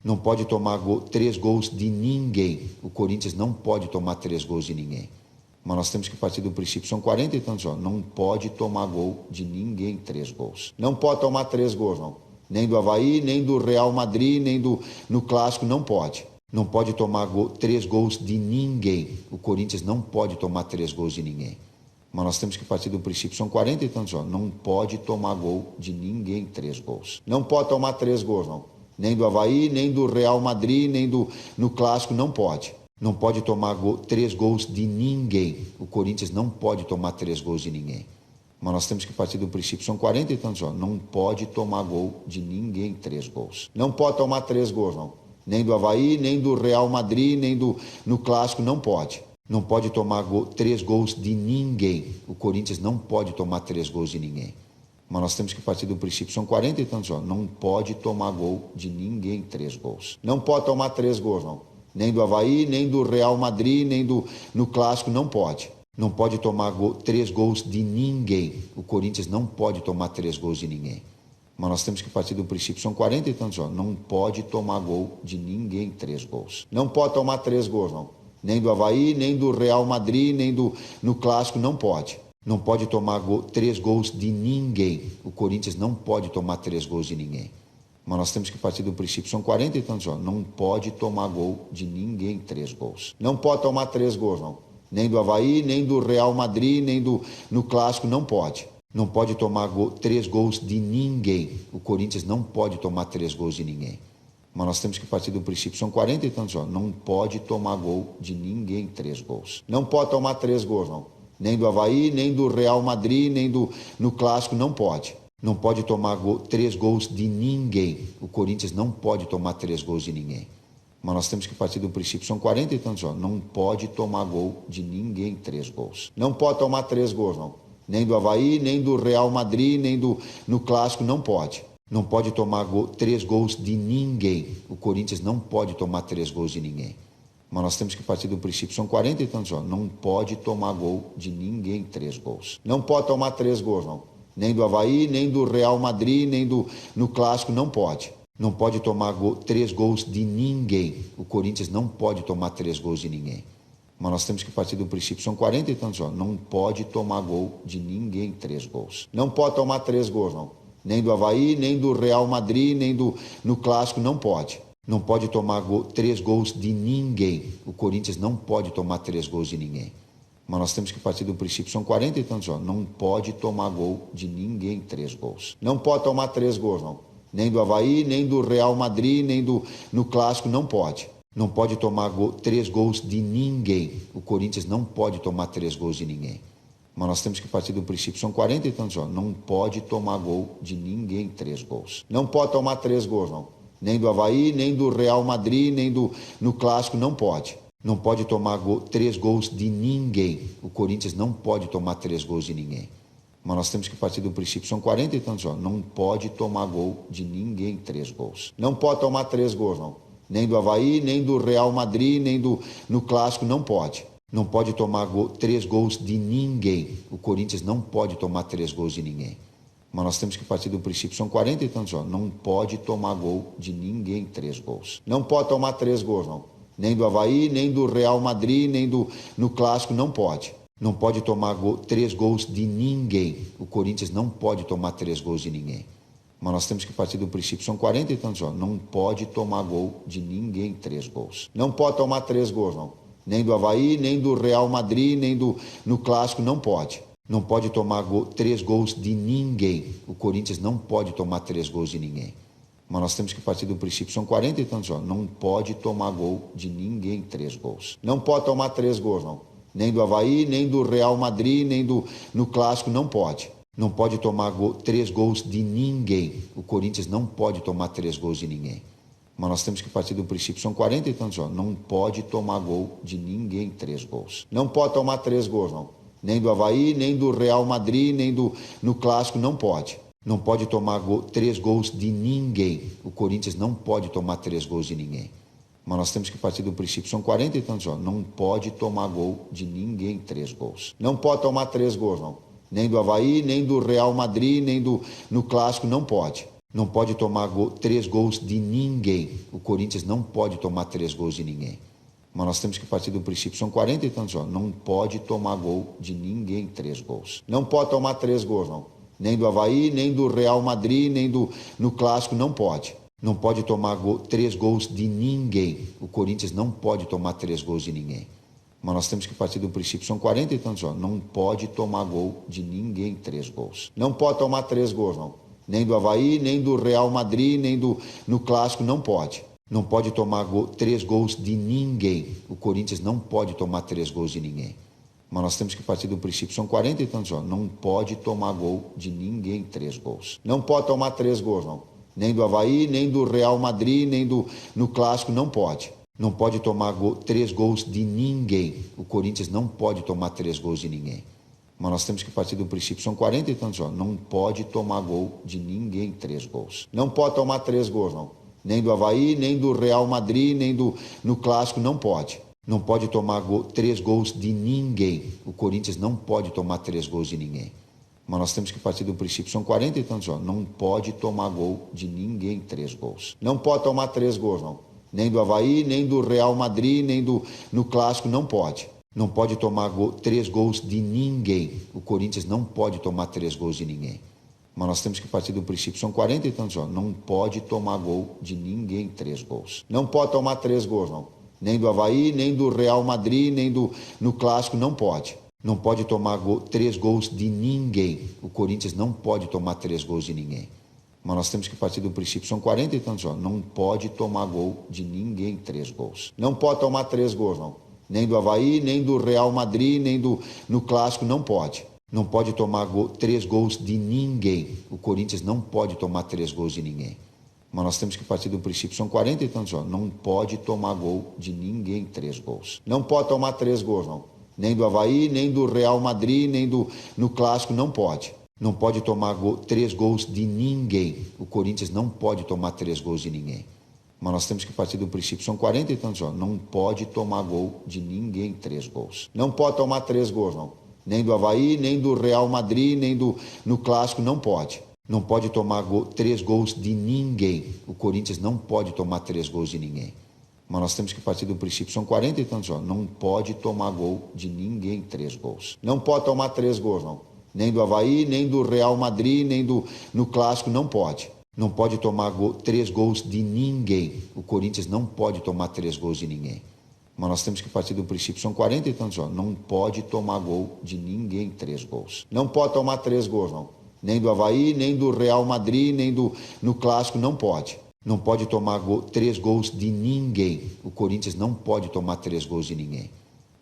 Não pode tomar 3 gols de ninguém. O Corinthians não pode tomar 3 gols de ninguém. Mas nós temos que partir do princípio, são 40 e tantos jogos, não pode tomar gol de ninguém 3 gols. Não pode tomar 3 gols, não. Nem do Avaí, nem do Real Madrid, nem no Clássico, não pode. Não pode tomar 3 gols de ninguém. O Corinthians não pode tomar 3 gols de ninguém. Mas nós temos que partir do princípio, são 40 e tantos jogos, não pode tomar gol de ninguém 3 gols. Não pode tomar 3 gols, não. Nem do Avaí, nem do Real Madrid, nem no Clássico, não pode. Não pode tomar 3 gols de ninguém. O Corinthians não pode tomar 3 gols de ninguém. Mas nós temos que partir do princípio, são 40 e tantos jogos, não pode tomar gol de ninguém 3 gols. Não pode tomar 3 gols, não. Nem do Avaí, nem do Real Madrid, nem no Clássico, não pode. Não pode tomar 3 gols de ninguém. O Corinthians não pode tomar 3 gols de ninguém. Mas nós temos que partir do princípio, são 40 e tantos jogos, não pode tomar gol de ninguém 3 gols. Não pode tomar 3 gols, não. Nem do Avaí, nem do Real Madrid, nem no Clássico, não pode. Não pode tomar 3 gols de ninguém. O Corinthians não pode tomar 3 gols de ninguém. Mas nós temos que partir do princípio, são 40 e tantos jogos, não pode tomar gol de ninguém 3 gols. Não pode tomar 3 gols, não. Nem do Avaí, nem do Real Madrid, nem no Clássico, não pode. Não pode tomar 3 gols de ninguém. O Corinthians não pode tomar 3 gols de ninguém. Mas nós temos que partir do princípio, são 40 e tantos jogos, não pode tomar gol de ninguém 3 gols. Não pode tomar 3 gols, não. Nem do Avaí, nem do Real Madrid, nem no Clássico, não pode. Não pode tomar 3 gols de ninguém. O Corinthians não pode tomar 3 gols de ninguém. Mas nós temos que partir do princípio, são 40 e tantos jogos, não pode tomar gol de ninguém 3 gols. Não pode tomar 3 gols, não. Nem do Avaí, nem do Real Madrid, nem no Clássico, não pode. Não pode tomar 3 gols de ninguém. O Corinthians não pode tomar 3 gols de ninguém. Mas nós temos que partir do princípio, são 40 e tantos jogos, não pode tomar gol de ninguém 3 gols. Não pode tomar 3 gols, não. Nem do Avaí, nem do Real Madrid, nem no Clássico, não pode. Não pode tomar 3 gols de ninguém. O Corinthians não pode tomar 3 gols de ninguém. Mas nós temos que partir do princípio, são 40 e tantos jogos, não pode tomar gol de ninguém 3 gols. Não pode tomar 3 gols, não. Nem do Avaí, nem do Real Madrid, nem no Clássico, não pode. Não pode tomar 3 gols de ninguém. O Corinthians não pode tomar 3 gols de ninguém. Mas nós temos que partir do princípio, são 40 e tantos jogos, não pode tomar gol de ninguém 3 gols. Não pode tomar 3 gols, não. Nem do Avaí, nem do Real Madrid, nem no Clássico, não pode. Não pode tomar 3 gols de ninguém. O Corinthians não pode tomar 3 gols de ninguém. Mas nós temos que partir do princípio, são 40 e tantos jogos, não pode tomar gol de ninguém 3 gols. Não pode tomar 3 gols, não. Nem do Avaí, nem do Real Madrid, nem no Clássico, não pode. Não pode tomar 3 gols de ninguém. O Corinthians não pode tomar 3 gols de ninguém. Mas nós temos que partir do princípio, são 40 e tantos jogos, não pode tomar gol de ninguém 3 gols. Não pode tomar 3 gols, não. Nem do Avaí, nem do Real Madrid, nem no Clássico, não pode. Não pode tomar 3 gols de ninguém. O Corinthians não pode tomar 3 gols de ninguém. Mas nós temos que partir do princípio, são 40 e tantos jogos, não pode tomar gol de ninguém 3 gols. Não pode tomar 3 gols, não. Nem do Avaí, nem do Real Madrid, nem no Clássico, não pode. Não pode tomar 3 gols de ninguém. O Corinthians não pode tomar 3 gols de ninguém. Mas nós temos que partir do princípio, são 40 e tantos jogos, não pode tomar gol de ninguém 3 gols. Não pode tomar 3 gols, não. Nem do Avaí, nem do Real Madrid, nem no Clássico, não pode. Não pode tomar 3 gols de ninguém. O Corinthians não pode tomar 3 gols de ninguém. Mas nós temos que partir do princípio, são 40 e tantos jogos, não pode tomar gol de ninguém 3 gols. Não pode tomar 3 gols, não. Nem do Avaí, nem do Real Madrid, nem no Clássico, não pode. Não pode tomar 3 gols de ninguém. O Corinthians não pode tomar 3 gols de ninguém. Mas nós temos que partir do princípio, são 40 e tantos jogos, não pode tomar gol de ninguém 3 gols. Não pode tomar 3 gols, não. Nem do Avaí, nem do Real Madrid, nem no Clássico, não pode. Não pode tomar 3 gols de ninguém. O Corinthians não pode tomar 3 gols de ninguém. Mas nós temos que partir do princípio, são 40 e tantos jogos, não pode tomar gol de ninguém 3 gols. Não pode tomar 3 gols, não. Nem do Avaí, nem do Real Madrid, nem no Clássico, não pode. Não pode tomar 3 gols de ninguém. O Corinthians não pode tomar 3 gols de ninguém. Mas nós temos que partir do princípio, são 40 e tantos jogos, não pode tomar gol de ninguém 3 gols. Não pode tomar 3 gols, não. Nem do Avaí, nem do Real Madrid, nem no Clássico, não pode. Não pode tomar 3 gols de ninguém. O Corinthians não pode tomar 3 gols de ninguém. Mas nós temos que partir do princípio, são 40 e tantos jogos, não pode tomar gol de ninguém 3 gols. Não pode tomar 3 gols, não. Nem do Avaí, nem do Real Madrid, nem no Clássico, não pode. Não pode tomar 3 gols de ninguém. O Corinthians não pode tomar 3 gols de ninguém. Mas nós temos que partir do princípio, são 40 e tantos jogos, não pode tomar gol de ninguém 3 gols. Não pode tomar 3 gols, não. Nem do Avaí, nem do Real Madrid, nem no Clássico, não pode. Não pode tomar 3 gols de ninguém. O Corinthians não pode tomar 3 gols de ninguém. Mas nós temos que partir do princípio, são 40 e tantos jogos, não pode tomar gol de ninguém 3 gols. Não pode tomar 3 gols, não. Nem do Avaí, nem do Real Madrid, nem no Clássico, não pode. Não pode tomar 3 gols de ninguém. O Corinthians não pode tomar 3 gols de ninguém. Mas nós temos que partir do princípio, são 40 e tantos jogos, não pode tomar gol de ninguém 3 gols. Não pode tomar 3 gols, não. Nem do Avaí, nem do Real Madrid, nem no Clássico, não pode. Não pode tomar 3 gols de ninguém. O Corinthians não pode tomar 3 gols de ninguém. Mas nós temos que partir do princípio, são 40 e tantos jogos, não pode tomar gol de ninguém 3 gols. Não pode tomar 3 gols, não. Nem do Avaí, nem do Real Madrid, nem no Clássico, não pode. Não pode tomar 3 gols de ninguém. O Corinthians não pode tomar 3 gols de ninguém. Mas nós temos que partir do princípio, são 40 e tantos jogos, não pode tomar gol de ninguém 3 gols. Não pode tomar 3 gols, não. Nem do Avaí, nem do Real Madrid, nem no Clássico, não pode. Não pode tomar 3 gols de ninguém. O Corinthians não pode tomar 3 gols de ninguém. Mas nós temos que partir do princípio, são 40 e tantos jogos, não pode tomar gol de ninguém 3 gols. Não pode tomar 3 gols, não. Nem do Avaí, nem do Real Madrid, nem no Clássico, não pode. Não pode tomar 3 gols de ninguém. O Corinthians não pode tomar 3 gols de ninguém. Mas nós temos que partir do princípio, são 40 e tantos jogos, não pode tomar gol de ninguém 3 gols. Não pode tomar 3 gols, não. Nem do Avaí, nem do Real Madrid, nem no Clássico, não pode. Não pode tomar 3 gols de ninguém. O Corinthians não pode tomar 3 gols de ninguém. Mas nós temos que partir do princípio, são 40 e tantos jogos, não pode tomar gol de ninguém 3 gols. Não pode tomar 3 gols, não. Nem do Avaí, nem do Real Madrid, nem no Clássico, não pode. Não pode tomar 3 gols de ninguém. O Corinthians não pode tomar 3 gols de ninguém. Mas nós temos que partir do princípio, são 40 e tantos jogos, não pode tomar gol de ninguém 3 gols. Não pode tomar 3 gols, não. Nem do Avaí, nem do Real Madrid, nem no Clássico, não pode. Não pode tomar 3 gols de ninguém. O Corinthians não pode tomar 3 gols de ninguém. Mas nós temos que partir do princípio, são 40 e tantos jogos, não pode tomar gol de ninguém 3 gols. Não pode tomar 3 gols, não. Nem do Avaí, nem do Real Madrid, nem no Clássico, não pode. Não pode tomar 3 gols de ninguém. O Corinthians não pode tomar 3 gols de ninguém.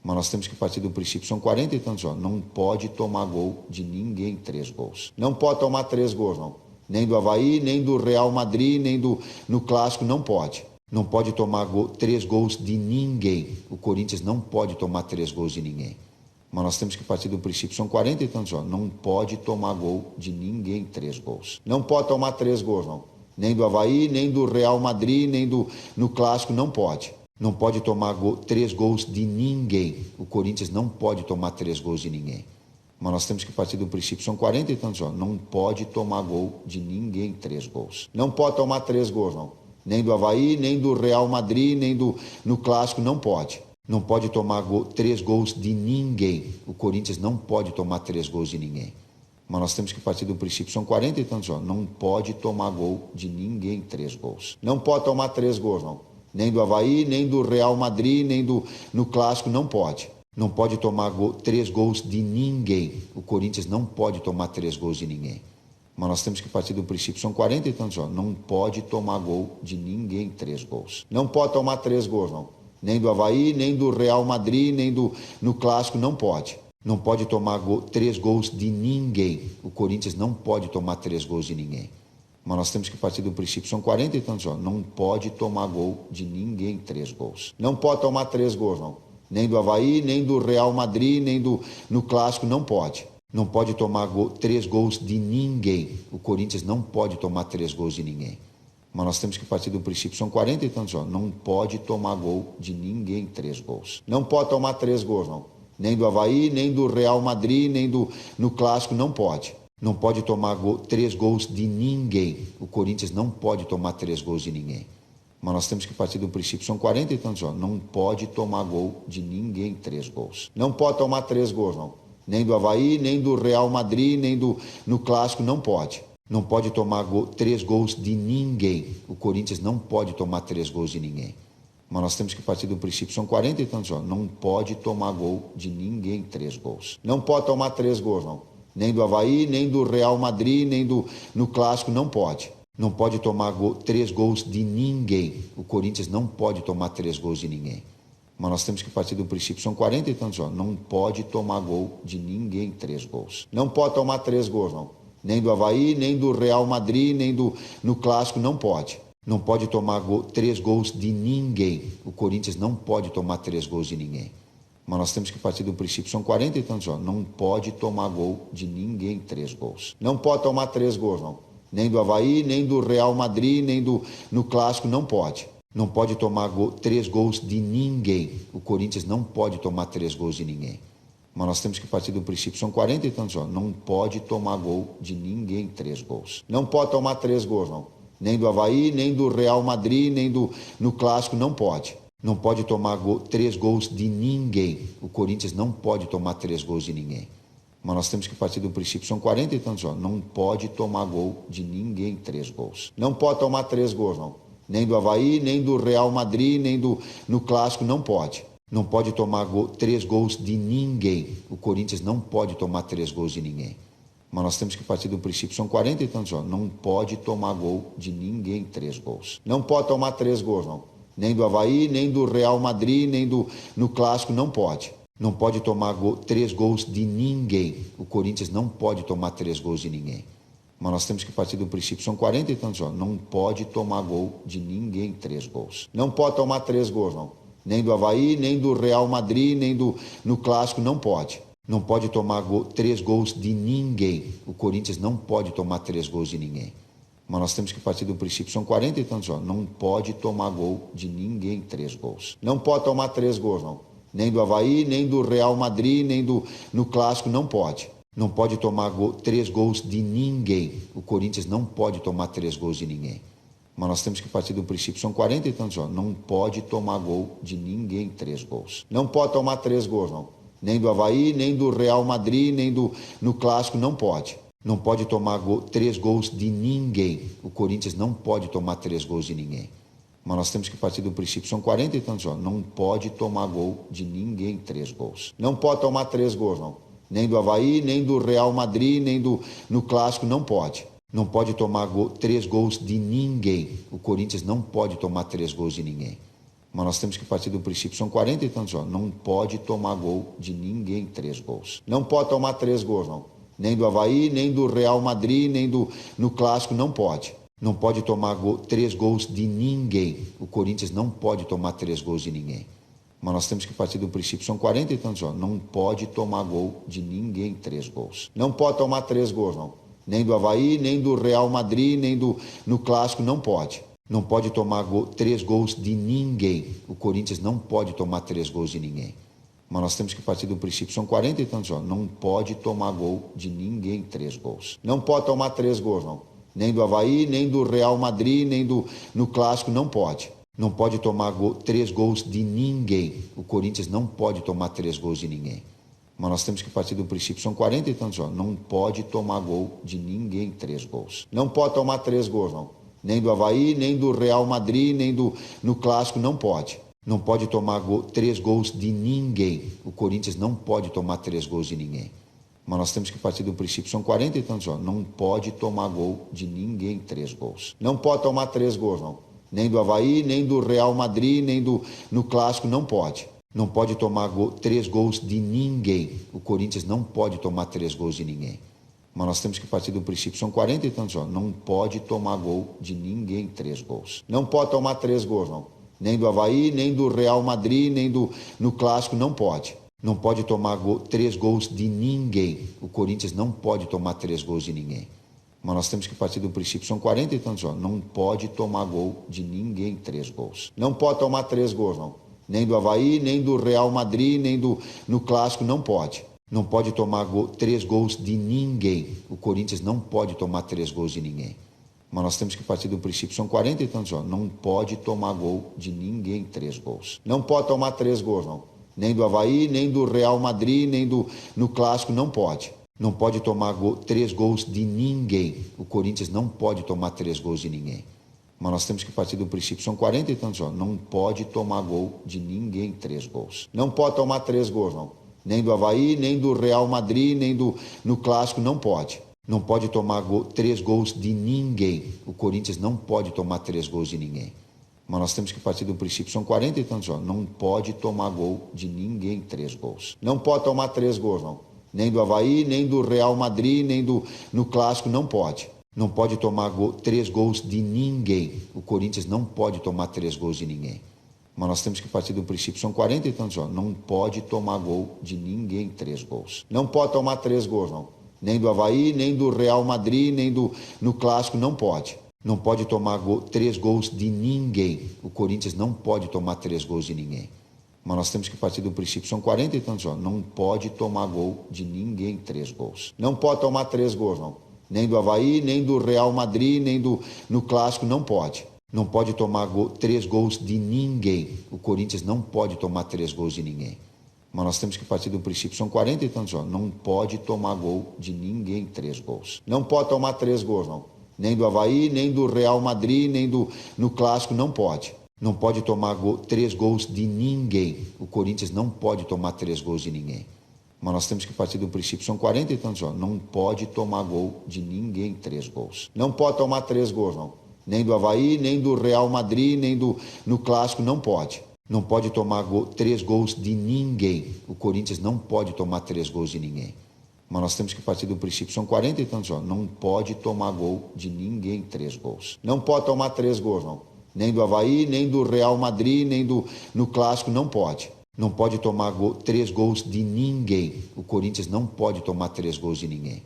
Mas nós temos que partir do princípio, são 40 e tantos jogos, não pode tomar gol de ninguém 3 gols. Não pode tomar 3 gols, não. Nem do Avaí, nem do Real Madrid, nem no Clássico, não pode. Não pode tomar 3 gols de ninguém. O Corinthians não pode tomar 3 gols de ninguém. Mas nós temos que partir do princípio, são 40 e tantos jogos, não pode tomar gol de ninguém 3 gols. Não pode tomar 3 gols, não. Nem do Avaí, nem do Real Madrid, nem no Clássico, não pode. Não pode tomar 3 gols de ninguém. O Corinthians não pode tomar 3 gols de ninguém. Mas nós temos que partir do princípio, são 40 e tantos jogos, não pode tomar gol de ninguém 3 gols. Não pode tomar 3 gols, não. Nem do Avaí, nem do Real Madrid, nem no Clássico, não pode. Não pode tomar 3 gols de ninguém. O Corinthians não pode tomar 3 gols de ninguém. Mas nós temos que partir do princípio, são 40 e tantos jogos, não pode tomar gol de ninguém 3 gols. Não pode tomar 3 gols, não. Nem do Avaí, nem do Real Madrid, nem no Clássico, não pode. Não pode tomar 3 gols de ninguém. O Corinthians não pode tomar 3 gols de ninguém. Mas nós temos que partir do princípio, são 40 e tantos jogos, não pode tomar gol de ninguém 3 gols. Não pode tomar 3 gols, não. Nem do Avaí, nem do Real Madrid, nem no Clássico, não pode. Não pode tomar 3 gols de ninguém. O Corinthians não pode tomar 3 gols de ninguém. Mas nós temos que partir do princípio, são 40 e tantos jogos, não pode tomar gol de ninguém 3 gols. Não pode tomar 3 gols, não. Nem do Avaí, nem do Real Madrid, nem no Clássico, não pode. Não pode tomar 3 gols de ninguém. O Corinthians não pode tomar 3 gols de ninguém. Mas nós temos que partir do princípio, são 40 e tantos jogos, não pode tomar gol de ninguém 3 gols. Não pode tomar 3 gols, não. Nem do Avaí, nem do Real Madrid, nem no Clássico, não pode. Não pode tomar 3 gols de ninguém. O Corinthians não pode tomar 3 gols de ninguém. Mas nós temos que partir do princípio, são 40 e tantos jogos, não pode tomar gol de ninguém 3 gols. Não pode tomar 3 gols, não. Nem do Avaí, nem do Real Madrid, nem no Clássico, não pode. Não pode tomar 3 gols de ninguém. O Corinthians não pode tomar 3 gols de ninguém. Mas nós temos que partir do princípio, são 40 e tantos jogos, não pode tomar gol de ninguém 3 gols. Não pode tomar 3 gols, não. Nem do Avaí, nem do Real Madrid, nem no Clássico, não pode. Não pode tomar 3 gols de ninguém. O Corinthians não pode tomar 3 gols de ninguém. Mas nós temos que partir do princípio, são 40 e tantos jogos, não pode tomar gol de ninguém 3 gols. Não pode tomar 3 gols, não. Nem do Avaí, nem do Real Madrid, nem no Clássico, não pode. Não pode tomar 3 gols de ninguém. O Corinthians não pode tomar 3 gols de ninguém. Mas nós temos que partir do princípio, são 40 e tantos jogos, não pode tomar gol de ninguém 3 gols. Não pode tomar 3 gols, não. Nem do Avaí, nem do Real Madrid, nem no Clássico, não pode. Não pode tomar 3 gols de ninguém. O Corinthians não pode tomar 3 gols de ninguém. Mas nós temos que partir do princípio, são 40 e tantos jogos, não pode tomar gol de ninguém 3 gols. Não pode tomar 3 gols, não. Nem do Avaí, nem do Real Madrid, nem no Clássico, não pode. Não pode tomar 3 gols de ninguém. O Corinthians não pode tomar 3 gols de ninguém. Mas nós temos que partir do princípio, são 40 e tantos jogos, não pode tomar gol de ninguém 3 gols. Não pode tomar 3 gols, não. Nem do Avaí, nem do Real Madrid, nem no Clássico, não pode. Não pode tomar 3 gols de ninguém. O Corinthians não pode tomar 3 gols de ninguém. Mas nós temos que partir do princípio, são 40 e tantos jogos, não pode tomar gol de ninguém 3 gols. Não pode tomar 3 gols, não. Nem do Avaí, nem do Real Madrid, nem no Clássico, não pode. Não pode tomar 3 gols de ninguém. O Corinthians não pode tomar 3 gols de ninguém. Mas nós temos que partir do princípio, são 40 e tantos jogos, não pode tomar gol de ninguém 3 gols. Não pode tomar 3 gols, não. Nem do Avaí, nem do Real Madrid, nem no Clássico, não pode. Não pode tomar 3 gols de ninguém. O Corinthians não pode tomar 3 gols de ninguém. Mas nós temos que partir do princípio, são 40 e tantos jogos, não pode tomar gol de ninguém 3 gols. Não pode tomar 3 gols, não. Nem do Avaí, nem do Real Madrid, nem no Clássico, não pode. Não pode tomar 3 gols de ninguém. O Corinthians não pode tomar 3 gols de ninguém. Mas nós temos que partir do princípio, são 40 e tantos jogos, não pode tomar gol de ninguém 3 gols. Não pode tomar 3 gols, não. Nem do Avaí, nem do Real Madrid, nem no Clássico, não pode. Não pode tomar 3 gols de ninguém. O Corinthians não pode tomar 3 gols de ninguém. Mas nós temos que partir do princípio, são 40 e tantos jogos, não pode tomar gol de ninguém 3 gols. Não pode tomar 3 gols, não. Nem do Avaí, nem do Real Madrid, nem no Clássico, não pode. Não pode tomar 3 gols de ninguém. O Corinthians não pode tomar 3 gols de ninguém. Mas nós temos que partir do princípio, são 40 e tantos jogos, não pode tomar gol de ninguém 3 gols. Não pode tomar 3 gols, não. Nem do Avaí, nem do Real Madrid, nem no Clássico, não pode. Não pode tomar 3 gols de ninguém. O Corinthians não pode tomar 3 gols de ninguém. Mas nós temos que partir do princípio, são 40 e tantos jogos, não pode tomar gol de ninguém 3 gols. Não pode tomar 3 gols, não. Nem do Avaí, nem do Real Madrid, nem no Clássico, não pode. Não pode tomar 3 gols de ninguém. O Corinthians não pode tomar 3 gols de ninguém. Mas nós temos que partir do princípio, são 40 e tantos jogos, não pode tomar gol de ninguém 3 gols. Não pode tomar 3 gols, não. Nem do Avaí, nem do Real Madrid, nem no Clássico, não pode. Não pode tomar 3 gols de ninguém. O Corinthians não pode tomar 3 gols de ninguém. Mas nós temos que partir do princípio, são 40 e tantos jogos, não pode tomar gol de ninguém 3 gols. Não pode tomar 3 gols, não. Nem do Avaí, nem do Real Madrid, nem no Clássico, não pode. Não pode tomar 3 gols de ninguém. O Corinthians não pode tomar 3 gols de ninguém. Mas nós temos que partir do princípio, são 40 e tantos jogos, não pode tomar gol de ninguém 3 gols. Não pode tomar 3 gols, não. Nem do Avaí, nem do Real Madrid, nem no Clássico, não pode. Não pode tomar 3 gols de ninguém. O Corinthians não pode tomar 3 gols de ninguém. Mas nós temos que partir do princípio, são 40 e tantos jogos, não pode tomar gol de ninguém 3 gols. Não pode tomar 3 gols, não. Nem do Avaí, nem do Real Madrid, nem no Clássico, não pode. Não pode tomar 3 gols de ninguém. O Corinthians não pode tomar 3 gols de ninguém. Mas nós temos que partir do princípio, são 40 e tantos jogos, não pode tomar gol de ninguém 3 gols. Não pode tomar 3 gols, não. Nem do Avaí, nem do Real Madrid, nem no Clássico, não pode. Não pode tomar 3 gols de ninguém. O Corinthians não pode tomar 3 gols de ninguém. Mas nós temos que partir do princípio, são 40 e tantos jogos, não pode tomar gol de ninguém 3 gols. Não pode tomar 3 gols, não. Nem do Avaí, nem do Real Madrid, nem no Clássico, não pode. Não pode tomar 3 gols de ninguém. O Corinthians não pode tomar 3 gols de ninguém. Mas nós temos que partir do princípio, são 40 e tantos jogos, não pode tomar gol de ninguém 3 gols. Não pode tomar 3 gols, não. Nem do Avaí, nem do Real Madrid, nem no Clássico, não pode. Não pode tomar 3 gols de ninguém. O Corinthians não pode tomar 3 gols de ninguém. Mas nós temos que partir do princípio, são 40 e tantos jogos, não pode tomar gol de ninguém 3 gols. Não pode tomar 3 gols, não. Nem do Avaí, nem do Real Madrid, nem no Clássico, não pode. Não pode tomar 3 gols de ninguém. O Corinthians não pode tomar 3 gols de ninguém. Mas nós temos que partir do princípio, são 40 e tantos jogos, não pode tomar gol de ninguém 3 gols. Não pode tomar 3 gols, não. Nem do Avaí, nem do Real Madrid, nem no Clássico, não pode. Não pode tomar 3 gols de ninguém. O Corinthians não pode tomar 3 gols de ninguém. Mas nós temos que partir do princípio, são 40 e tantos jogos, não pode tomar gol de ninguém 3 gols. Não pode tomar 3 gols, não. Nem do Avaí, nem do Real Madrid, nem no Clássico, não pode. Não pode tomar 3 gols de ninguém. O Corinthians não pode tomar 3 gols de ninguém. Mas nós temos que partir do princípio, são 40 e tantos jogos, não pode tomar gol de ninguém 3 gols. Não pode tomar 3 gols, não. Nem do Avaí, nem do Real Madrid, nem no Clássico, não pode. Não pode tomar 3 gols de ninguém. O Corinthians não pode tomar 3 gols de ninguém. Mas nós temos que partir do princípio, são 40 e tantos jogos, não pode tomar gol de ninguém 3 gols. Não pode tomar 3 gols, não. Nem do Avaí, nem do Real Madrid, nem no Clássico, não pode. Não pode tomar 3 gols de ninguém. O Corinthians não pode tomar 3 gols de ninguém. Mas nós temos que partir do princípio, são 40 e tantos jogos, não pode tomar gol de ninguém 3 gols. Não pode tomar 3 gols, não. Nem do Avaí, nem do Real Madrid, nem no Clássico, não pode. Não pode tomar 3 gols de ninguém. O Corinthians não pode tomar 3 gols de ninguém.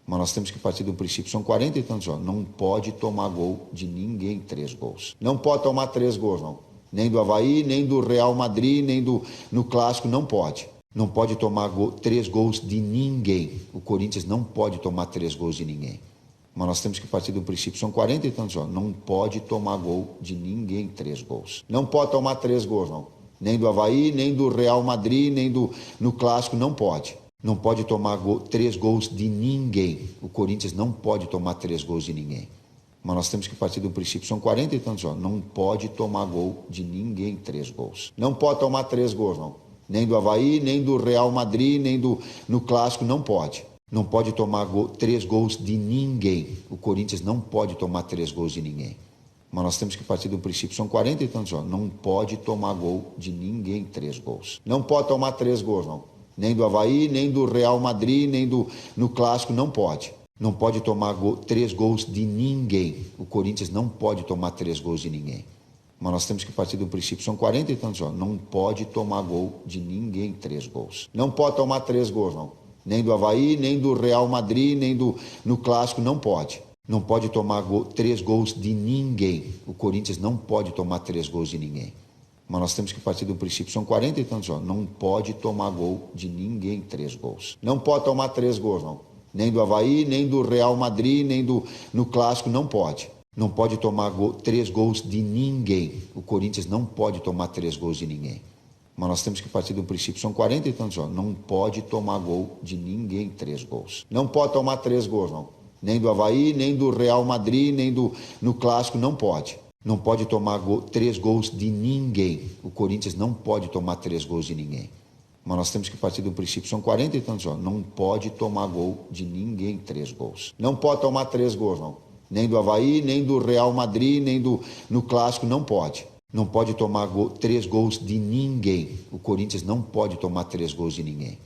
Mas nós temos que partir do princípio, são 40 e tantos jogos, não pode tomar gol de ninguém 3 gols. Não pode tomar 3 gols, não. Nem do Avaí, nem do Real Madrid, nem no Clássico, não pode. Não pode tomar 3 gols de ninguém. O Corinthians não pode tomar 3 gols de ninguém. Mas nós temos que partir do princípio, são 40 e tantos jogos, não pode tomar gol de ninguém 3 gols. Não pode tomar 3 gols, não. Nem do Avaí, nem do Real Madrid, nem no Clássico, não pode. Não pode tomar 3 gols de ninguém. O Corinthians não pode tomar 3 gols de ninguém. Mas nós temos que partir do princípio, são 40 e tantos jogos, não pode tomar gol de ninguém 3 gols. Não pode tomar 3 gols, não. Nem do Avaí, nem do Real Madrid, nem no Clássico, não pode. Não pode tomar 3 gols de ninguém. O Corinthians não pode tomar 3 gols de ninguém. Mas nós temos que partir do princípio, são 40 e tantos jogos, não pode tomar gol de ninguém 3 gols. Não pode tomar 3 gols, não. Nem do Avaí, nem do Real Madrid, nem no Clássico, não pode. Não pode tomar 3 gols de ninguém. O Corinthians não pode tomar 3 gols de ninguém. Mas nós temos que partir do princípio, são 40 e tantos jogos, não pode tomar gol de ninguém 3 gols. Não pode tomar 3 gols, não. Nem do Avaí, nem do Real Madrid, nem no Clássico, não pode. Não pode tomar 3 gols de ninguém. O Corinthians não pode tomar 3 gols de ninguém. Mas nós temos que partir do princípio, são 40 e tantos jogos, não pode tomar gol de ninguém 3 gols. Não pode tomar 3 gols, não. Nem do Avaí, nem do Real Madrid, nem no Clássico, não pode. Não pode tomar 3 gols de ninguém. O Corinthians não pode tomar 3 gols de ninguém. Mas nós temos que partir do princípio, são 40 e tantos jogos, não pode tomar gol de ninguém 3 gols. Não pode tomar 3 gols, não. Nem do Avaí, nem do Real Madrid, nem no Clássico, não pode. Não pode tomar 3 gols de ninguém. O Corinthians não pode tomar 3 gols de ninguém. Mas nós temos que partir do princípio, são 40 e tantos jogos, não pode tomar gol de ninguém 3 gols. Não pode tomar 3 gols, não. Nem do Avaí, nem do Real Madrid, nem no Clássico, não pode. Não pode tomar 3 gols de ninguém. O Corinthians não pode tomar 3 gols de ninguém.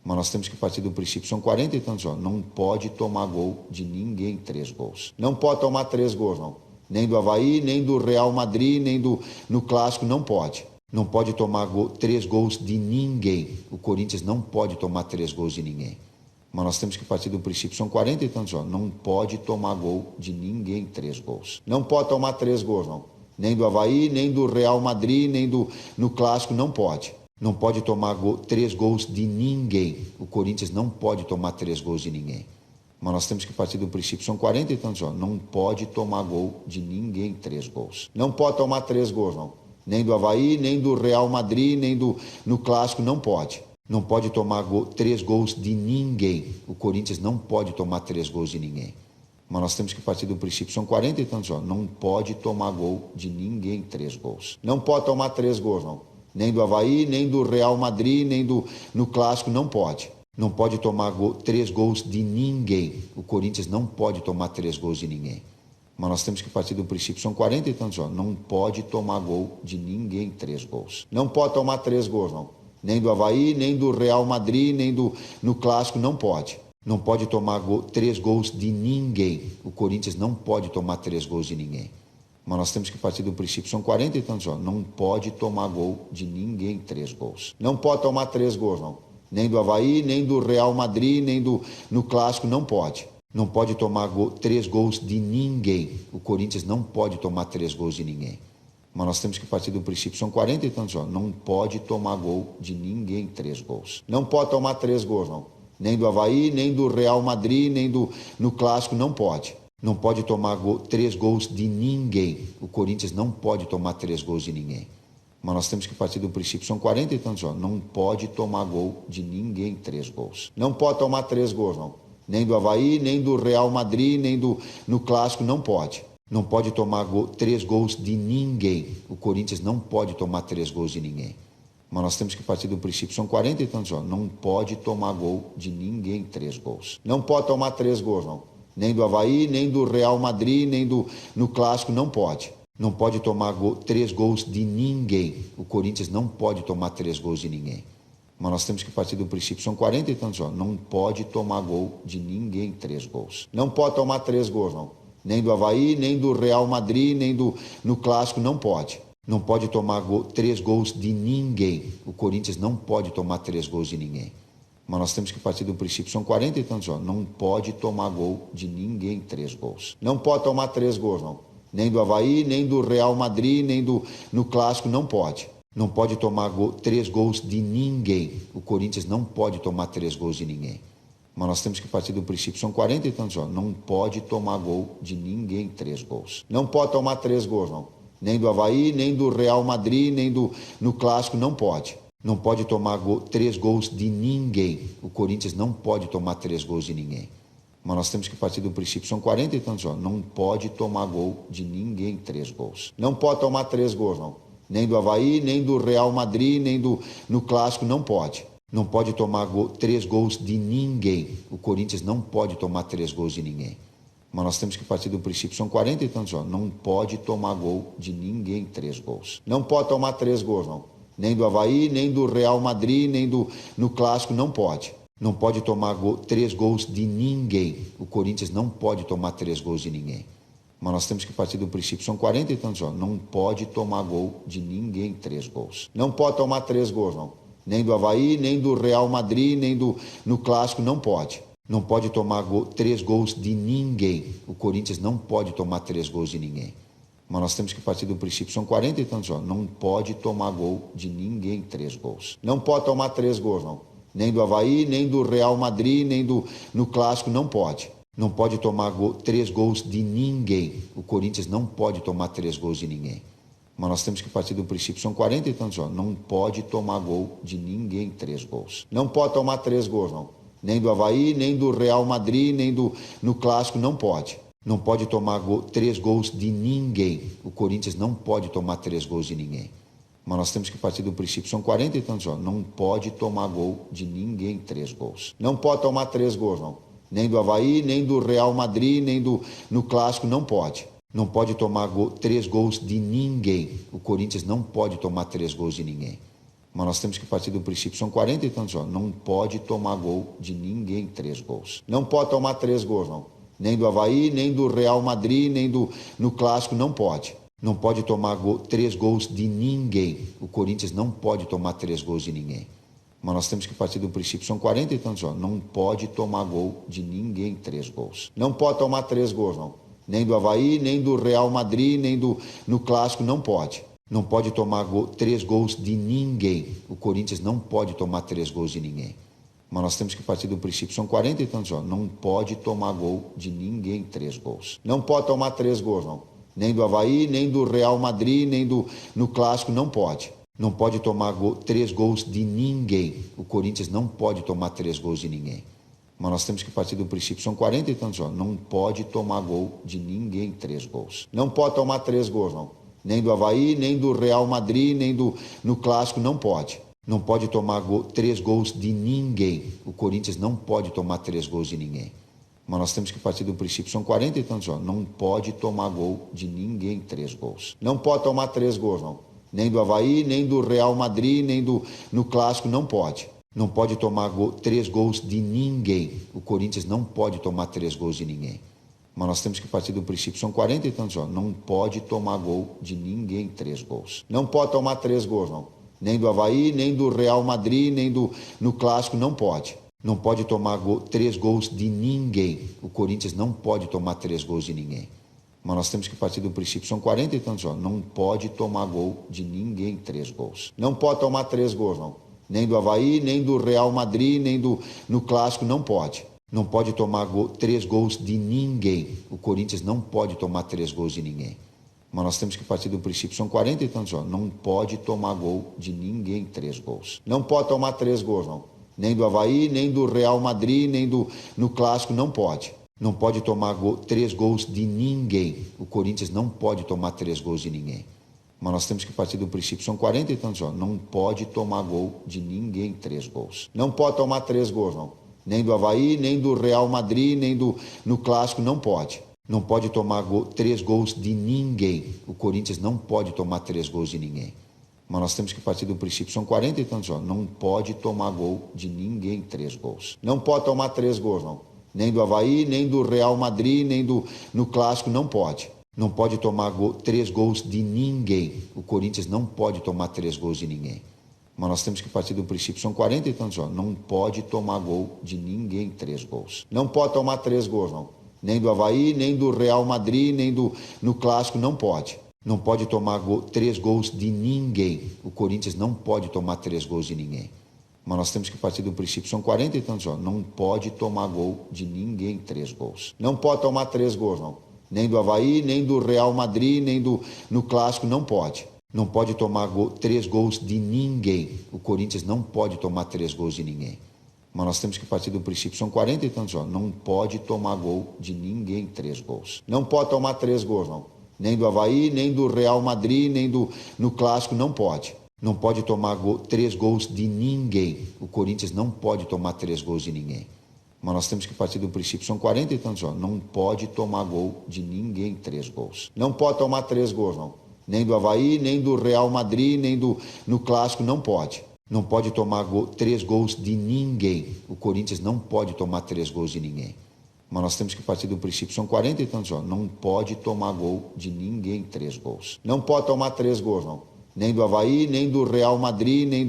Mas nós temos que partir do princípio, são 40 e tantos jogos, não pode tomar gol de ninguém 3 gols. Não pode tomar 3 gols, não. Nem do Avaí, nem do Real Madrid, nem no Clássico, não pode. Não pode tomar 3 gols de ninguém. O Corinthians não pode tomar 3 gols de ninguém. Mas nós temos que partir do princípio, são 40 e tantos jogos, não pode tomar gol de ninguém 3 gols. Não pode tomar 3 gols, não. Nem do Avaí, nem do Real Madrid, nem no Clássico, não pode. Não pode tomar 3 gols de ninguém. O Corinthians não pode tomar 3 gols de ninguém. Mas nós temos que partir do princípio, são 40 e tantos anos, não pode tomar gol de ninguém 3 gols. Não pode tomar 3 gols, não. Nem do Avaí, nem do Real Madrid, nem no Clássico, não pode. Não pode tomar 3 gols de ninguém. O Corinthians não pode tomar 3 gols de ninguém. Mas nós temos que partir do princípio, são 40 e tantos anos, não pode tomar gol de ninguém 3 gols. Não pode tomar 3 gols, não. Nem do Avaí, nem do Real Madrid, nem no Clássico, não pode. Não pode tomar 3 gols de ninguém. O Corinthians não pode tomar 3 gols de ninguém. Mas nós temos que partir do princípio, são 40 e tantos anos, não pode tomar gol de ninguém 3 gols. Não pode tomar 3 gols, não. Nem do Avaí, nem do Real Madrid, nem no Clássico, não pode. Não pode tomar 3 gols de ninguém. O Corinthians não pode tomar 3 gols de ninguém. Mas nós temos que partir do princípio, são 40 e tantos anos, não pode tomar gol de ninguém 3 gols. Não pode tomar 3 gols, não. Nem do Avaí, nem do Real Madrid, nem no Clássico, não pode. Não pode tomar 3 gols de ninguém. O Corinthians não pode tomar 3 gols de ninguém. Mas nós temos que partir do princípio, são 40 e tantos anos, não pode tomar gol de ninguém 3 gols. Não pode tomar 3 gols, não. Nem do Avaí, nem do Real Madrid, nem no Clássico, não pode. Não pode tomar 3 gols de ninguém. O Corinthians não pode tomar 3 gols de ninguém. Mas nós temos que partir do princípio, são 40 e tantos anos, não pode tomar gol de ninguém 3 gols. Não pode tomar 3 gols, não. Nem do Avaí, nem do Real Madrid, nem no Clássico, não pode. Não pode tomar 3 gols de ninguém. O Corinthians não pode tomar 3 gols de ninguém. Mas nós temos que partir do princípio, são 40 e tantos anos, não pode tomar gol de ninguém 3 gols. Não pode tomar 3 gols, não. Nem do Avaí, nem do Real Madrid, nem no Clássico, não pode. Não pode tomar 3 gols de ninguém. O Corinthians não pode tomar 3 gols de ninguém. Mas nós temos que partir do princípio, são 40 e tantos anos, não pode tomar gol de ninguém 3 gols. Não pode tomar 3 gols, não. Nem do Avaí, nem do Real Madrid, nem no Clássico, não pode. Não pode tomar 3 gols de ninguém. O Corinthians não pode tomar 3 gols de ninguém. Mas nós temos que partir do princípio, são 40 e tantos anos, não pode tomar gol de ninguém 3 gols. Não pode tomar 3 gols, não. Nem do Avaí, nem do Real Madrid, nem no Clássico, não pode. Não pode tomar 3 gols de ninguém. O Corinthians não pode tomar 3 gols de ninguém. Mas nós temos que partir do princípio, são 40 e tantos anos, não pode tomar gol de ninguém 3 gols. Não pode tomar 3 gols, não. Nem do Avaí, nem do Real Madrid, nem no Clássico, não pode. Não pode tomar 3 gols de ninguém. O Corinthians não pode tomar 3 gols de ninguém. Mas nós temos que partir do princípio, são 40 e tantos anos, não pode tomar gol de ninguém 3 gols. Não pode tomar 3 gols, não. Nem do Avaí, nem do Real Madrid, nem no Clássico, não pode. Não pode tomar 3 gols de ninguém. O Corinthians não pode tomar 3 gols de ninguém. Mas nós temos que partir do princípio, são 40 e tantos anos, não pode tomar gol de ninguém 3 gols. Não pode tomar 3 gols, não. Nem do Avaí, nem do Real Madrid, nem no Clássico, não pode. Não pode tomar 3 gols de ninguém. O Corinthians não pode tomar 3 gols de ninguém. Mas nós temos que partir do princípio, são 40 e tantos anos, não pode tomar gol de ninguém 3 gols. Não pode tomar 3 gols, não. Nem do Avaí, nem do Real Madrid, nem no Clássico, não pode. Não pode tomar 3 gols de ninguém. O Corinthians não pode tomar 3 gols de ninguém. Mas nós temos que partir do princípio, são 40 e tantos anos, não pode tomar gol de ninguém 3 gols. Não pode tomar 3 gols, não. Nem do Avaí, nem do Real Madrid, nem no Clássico, não pode. Não pode tomar 3 gols de ninguém. O Corinthians não pode tomar 3 gols de ninguém. Mas nós temos que partir do princípio, são 40 e tantos anos, não pode tomar gol de ninguém 3 gols. Não pode tomar 3 gols, não. Nem do Avaí, nem do Real Madrid, nem no Clássico, não pode. Não pode tomar 3 gols de ninguém. O Corinthians não pode tomar 3 gols de ninguém. Mas nós temos que partir do princípio, são 40 e tantos anos, não pode tomar gol de ninguém 3 gols. Não pode tomar 3 gols, não. Nem do Avaí, nem do Real Madrid, nem no Clássico, não pode. Não pode tomar 3 gols de ninguém. O Corinthians não pode tomar 3 gols de ninguém. Mas nós temos que partir do princípio, são 40 e tantos anos, não pode tomar gol de ninguém 3 gols. Não pode tomar 3 gols, não. Nem do Avaí, nem do Real Madrid, nem no Clássico, não pode. Não pode tomar 3 gols de ninguém. O Corinthians não pode tomar 3 gols de ninguém. Mas nós temos que partir do princípio, são 40 e tantos anos, não pode tomar gol de ninguém 3 gols. Não pode tomar 3 gols, não. Nem do Avaí, nem do Real Madrid, nem no Clássico, não pode. Não pode tomar 3 gols de ninguém. O Corinthians não pode tomar 3 gols de ninguém. Mas nós temos que partir do princípio, são 40 e tantos jogos, não pode tomar gol de ninguém 3 gols. Não pode tomar 3 gols, não. Nem do Avaí, nem do Real Madrid, nem no Clássico, não pode. Não pode tomar 3 gols de ninguém. O Corinthians não pode tomar 3 gols de ninguém. Mas nós temos que partir do princípio, são 40 e tantos jogos, não pode tomar gol de ninguém 3 gols. Não pode tomar 3 gols, não. Nem do Avaí, nem do Real Madrid, nem no Clássico, não pode. Não pode tomar 3 gols de ninguém. O Corinthians não pode tomar 3 gols de ninguém. Mas nós temos que partir do princípio, são 40 e tantos jogos, não pode tomar gol de ninguém 3 gols. Não pode tomar 3 gols, não. Nem do Avaí, nem do Real Madrid, nem no Clássico, não pode. Não pode tomar 3 gols de ninguém. O Corinthians não pode tomar 3 gols de ninguém. Mas nós temos que partir do princípio, são 40 e tantos jogos, não pode tomar gol de ninguém 3 gols. Não pode tomar 3 gols, não. Nem do Avaí, nem do Real Madrid, nem no Clássico, não pode. Não pode tomar 3 gols de ninguém. O Corinthians não pode tomar 3 gols de ninguém. Mas nós temos que partir do princípio, são 40 e tantos jogos, não pode tomar gol de ninguém 3 gols. Não pode tomar 3 gols, não. Nem do Avaí, nem do Real Madrid, nem no Clássico, não pode. Não pode tomar 3 gols de ninguém. O Corinthians não pode tomar 3 gols de ninguém. Mas nós temos que partir do princípio, são 40 e tantos jogos, não pode tomar gol de ninguém 3 gols. Não pode tomar 3 gols, não. Nem do Avaí, nem do Real Madrid, nem no Clássico, não pode. Não pode tomar 3 gols de ninguém. O Corinthians não pode tomar 3 gols de ninguém. Mas nós temos que partir do princípio, são 40 e tantos jogos, não pode tomar gol de ninguém 3 gols. Não pode tomar 3 gols, não. Nem do Avaí, nem do Real Madrid, nem no Clássico, não pode. Não pode tomar 3 gols de ninguém. O Corinthians não pode tomar 3 gols de ninguém. Mas nós temos que partir do princípio, são 40 e tantos jogos, não pode tomar gol de ninguém 3 gols. Não pode tomar 3 gols, não. Nem do Avaí, nem do Real Madrid, nem no Clássico, não pode. Não pode tomar 3 gols de ninguém. O Corinthians não pode tomar 3 gols de ninguém. Mas nós temos que partir do princípio, são 40 e tantos jogos, não pode tomar gol de ninguém 3 gols. Não pode tomar 3 gols, não. Nem do Avaí, nem do Real Madrid, nem no Clássico, não pode. Não pode tomar 3 gols de ninguém. O Corinthians não pode tomar 3 gols de ninguém. Mas nós temos que partir do princípio, são 40 e tantos jogos, não pode tomar gol de ninguém 3 gols. Não pode tomar 3 gols, não. Nem do Avaí, nem do Real Madrid, nem no Clássico, não pode. Não pode tomar 3 gols de ninguém. O Corinthians não pode tomar 3 gols de ninguém. Mas nós temos que partir do princípio, são 40 e tantos jogos, não pode tomar gol de ninguém 3 gols. Não pode tomar 3 gols, não. Nem do Avaí, nem do Real Madrid, nem no Clássico, não pode. Não pode tomar 3 gols de ninguém. O Corinthians não pode tomar 3 gols de ninguém. Mas nós temos que partir do princípio, são 40 e tantos jogos, não pode tomar gol de ninguém 3 gols. Não pode tomar 3 gols, não. Nem do Avaí, nem do Real Madrid, nem no Clássico, não pode. Não pode tomar 3 gols de ninguém. O Corinthians não pode tomar 3 gols de ninguém. Mas nós temos que partir do princípio, são 40 e tantos jogos, não pode tomar gol de ninguém 3 gols. Não pode tomar 3 gols, não. Nem do Avaí, nem do Real Madrid, nem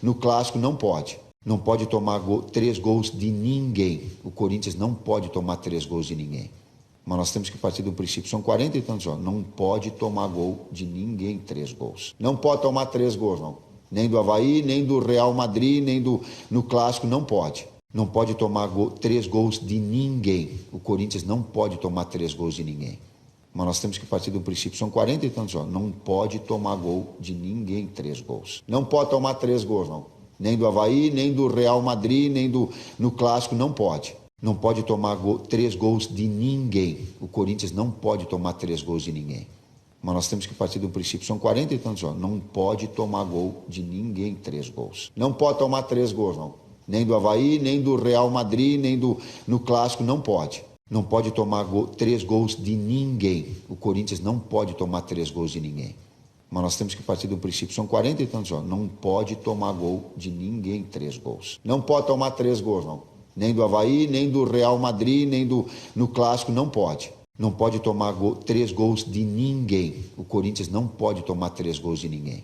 no Clássico, não pode. Não pode tomar 3 gols de ninguém. O Corinthians não pode tomar 3 gols de ninguém. Mas nós temos que partir do princípio, são 40 e tantos jogos, não pode tomar gol de ninguém 3 gols. Não pode tomar 3 gols, não. Nem do Avaí, nem do Real Madrid, nem no Clássico, não pode. Não pode tomar 3 gols de ninguém. O Corinthians não pode tomar 3 gols de ninguém. Mas nós temos que partir do princípio, são 40 e tantos jogos, não pode tomar gol de ninguém 3 gols. Não pode tomar 3 gols, não. Nem do Avaí, nem do Real Madrid, nem no Clássico, não pode. Não pode tomar 3 gols de ninguém. O Corinthians não pode tomar 3 gols de ninguém. Mas nós temos que partir do princípio, são 40 e tantos jogos, não pode tomar gol de ninguém 3 gols. Não pode tomar 3 gols, não. Nem do Avaí, nem do Real Madrid, nem no Clássico, não pode. Não pode tomar 3 gols de ninguém. O Corinthians não pode tomar 3 gols de ninguém. Mas nós temos que partir do princípio, são 40 e tantos jogos, não pode tomar gol de ninguém 3 gols. Não pode tomar 3 gols, não. Nem do Avaí, nem do Real Madrid, nem no Clássico, não pode. Não pode tomar 3 gols de ninguém. O Corinthians não pode tomar 3 gols de ninguém.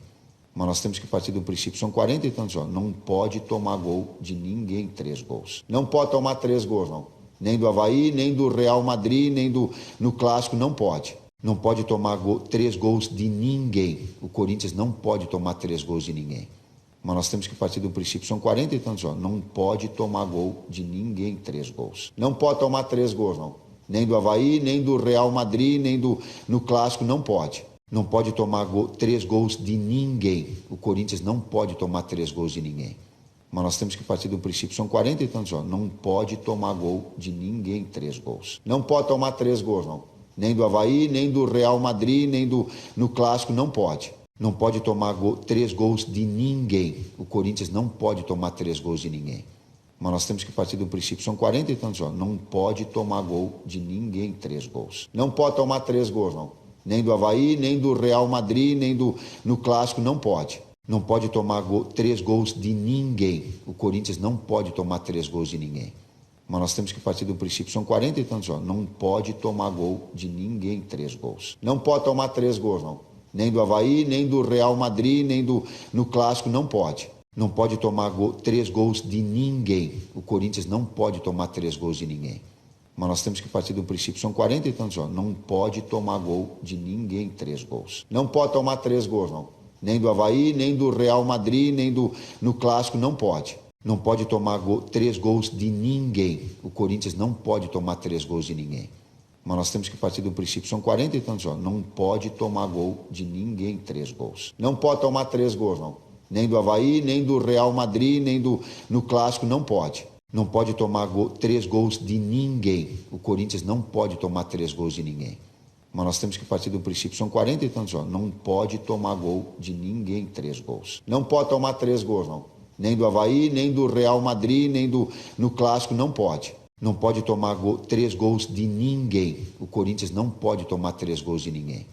Mas nós temos que partir do princípio, são 40 e tantos jogos, não pode tomar gol de ninguém 3 gols. Não pode tomar 3 gols, não. Nem do Avaí, nem do Real Madrid, nem no Clássico, não pode. Não pode tomar 3 gols de ninguém. O Corinthians não pode tomar 3 gols de ninguém. Mas nós temos que partir do princípio, são 40 e tantos jogos, não pode tomar gol de ninguém 3 gols. Não pode tomar 3 gols, não. Nem do Avaí, nem do Real Madrid, nem no Clássico, não pode. Não pode tomar 3 gols de ninguém. O Corinthians não pode tomar 3 gols de ninguém. Mas nós temos que partir do princípio, são 40 e tantos jogos, não pode tomar gol de ninguém 3 gols. Não pode tomar 3 gols, não. Nem do Avaí, nem do Real Madrid, nem no Clássico, não pode. Não pode tomar 3 gols de ninguém. O Corinthians não pode tomar 3 gols de ninguém. Mas nós temos que partir do princípio, são 40 e tantos jogos, não pode tomar gol de ninguém 3 gols. Não pode tomar 3 gols, não. Nem do Avaí, nem do Real Madrid, nem no Clássico, não pode. Não pode tomar 3 gols de ninguém. O Corinthians não pode tomar 3 gols de ninguém. Mas nós temos que partir do princípio, são 40 e tantos jogos, não pode tomar gol de ninguém 3 gols. Não pode tomar 3 gols, não. Nem do Avaí, nem do Real Madrid, nem no Clássico, não pode. Não pode tomar 3 gols de ninguém. O Corinthians não pode tomar 3 gols de ninguém. Mas nós temos que partir do princípio, são 40 e tantos jogos, não pode tomar gol de ninguém 3 gols. Não pode tomar 3 gols, não. Nem do Avaí, nem do Real Madrid, nem no Clássico, não pode. Não pode tomar 3 gols de ninguém. O Corinthians não pode tomar 3 gols de ninguém. Mas nós temos que partir do princípio, são 40 e tantos jogos, não pode tomar gol de ninguém 3 gols. Não pode tomar 3 gols, não. Nem do Avaí, nem do Real Madrid, nem no Clássico, não pode. Não pode tomar 3 gols de ninguém. O Corinthians não pode tomar 3 gols de ninguém. Mas nós temos que partir do princípio, são 40 e tantos jogos, não pode tomar gol de ninguém 3 gols. Não pode tomar 3 gols, não. Nem do Avaí, nem do Real Madrid, nem no Clássico, não pode. Não pode tomar 3 gols de ninguém. O Corinthians não pode tomar 3 gols de ninguém.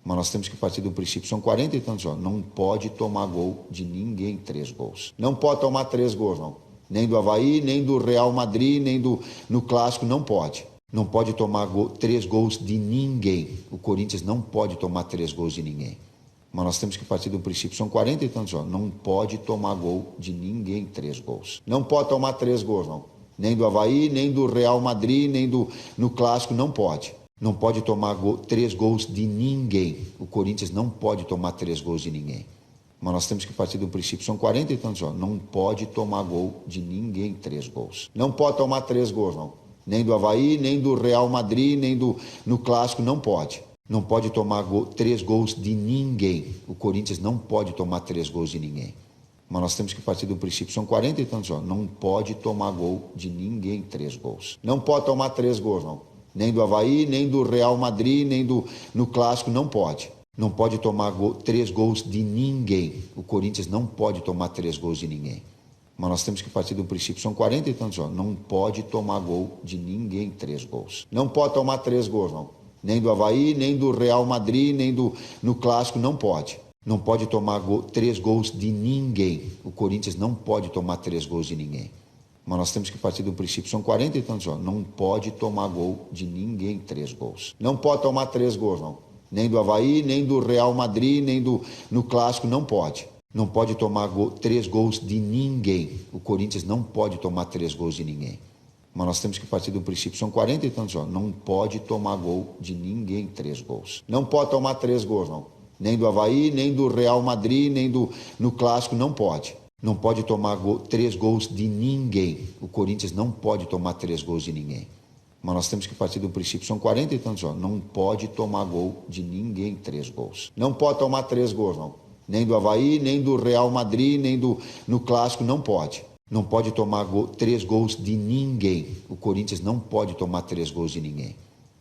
Mas nós temos que partir do princípio, são 40 e tantos jogos, não pode tomar gol de ninguém 3 gols. Não pode tomar 3 gols, não. Nem do Avaí, nem do Real Madrid, nem no Clássico, não pode. Não pode tomar 3 gols de ninguém. O Corinthians não pode tomar 3 gols de ninguém. Mas nós temos que partir do princípio, são 40 e tantos jogos, não pode tomar gol de ninguém 3 gols. Não pode tomar 3 gols, não. Nem do Avaí, nem do Real Madrid, nem no Clássico, não pode. Não pode tomar 3 gols de ninguém. O Corinthians não pode tomar 3 gols de ninguém. Mas nós temos que partir do princípio, são 40 e tantos jogos, não pode tomar gol de ninguém 3 gols. Não pode tomar 3 gols, não. Nem do Avaí, nem do Real Madrid, nem no Clássico, não pode. Não pode tomar 3 gols de ninguém. O Corinthians não pode tomar 3 gols de ninguém. Mas nós temos que partir do princípio, são 40 e tantos jogos, não pode tomar gol de ninguém 3 gols. Não pode tomar 3 gols, não. Nem do Avaí, nem do Real Madrid, nem no Clássico, não pode. Não pode tomar 3 gols de ninguém. O Corinthians não pode tomar 3 gols de ninguém. Mas nós temos que partir do princípio, são 40 e tantos jogos, não pode tomar gol de ninguém 3 gols. Não pode tomar 3 gols, não. Nem do Avaí, nem do Real Madrid, nem no Clássico, não pode. Não pode tomar 3 gols de ninguém. O Corinthians não pode tomar 3 gols de ninguém. Mas nós temos que partir do princípio, são 40 e tantos jogos, não pode tomar gol de ninguém 3 gols. Não pode tomar 3 gols, não. Nem do Avaí, nem do Real Madrid, nem no Clássico, não pode. Não pode tomar 3 gols de ninguém. O Corinthians não pode tomar 3 gols de ninguém. Mas nós temos que partir do princípio, são 40 e tantos jogos, não pode tomar gol de ninguém 3 gols. Não pode tomar 3 gols, não. Nem do Avaí, nem do Real Madrid, nem no Clássico, não pode. Não pode tomar 3 gols de ninguém. O Corinthians não pode tomar 3 gols de ninguém. Mas nós temos que partir do princípio, são 40 e tantos jogos, não pode tomar gol de ninguém 3 gols. Não pode tomar 3 gols, não. Nem do Avaí, nem do Real Madrid, nem no Clássico, não pode. Não pode tomar 3 gols de ninguém. O Corinthians não pode tomar 3 gols de ninguém.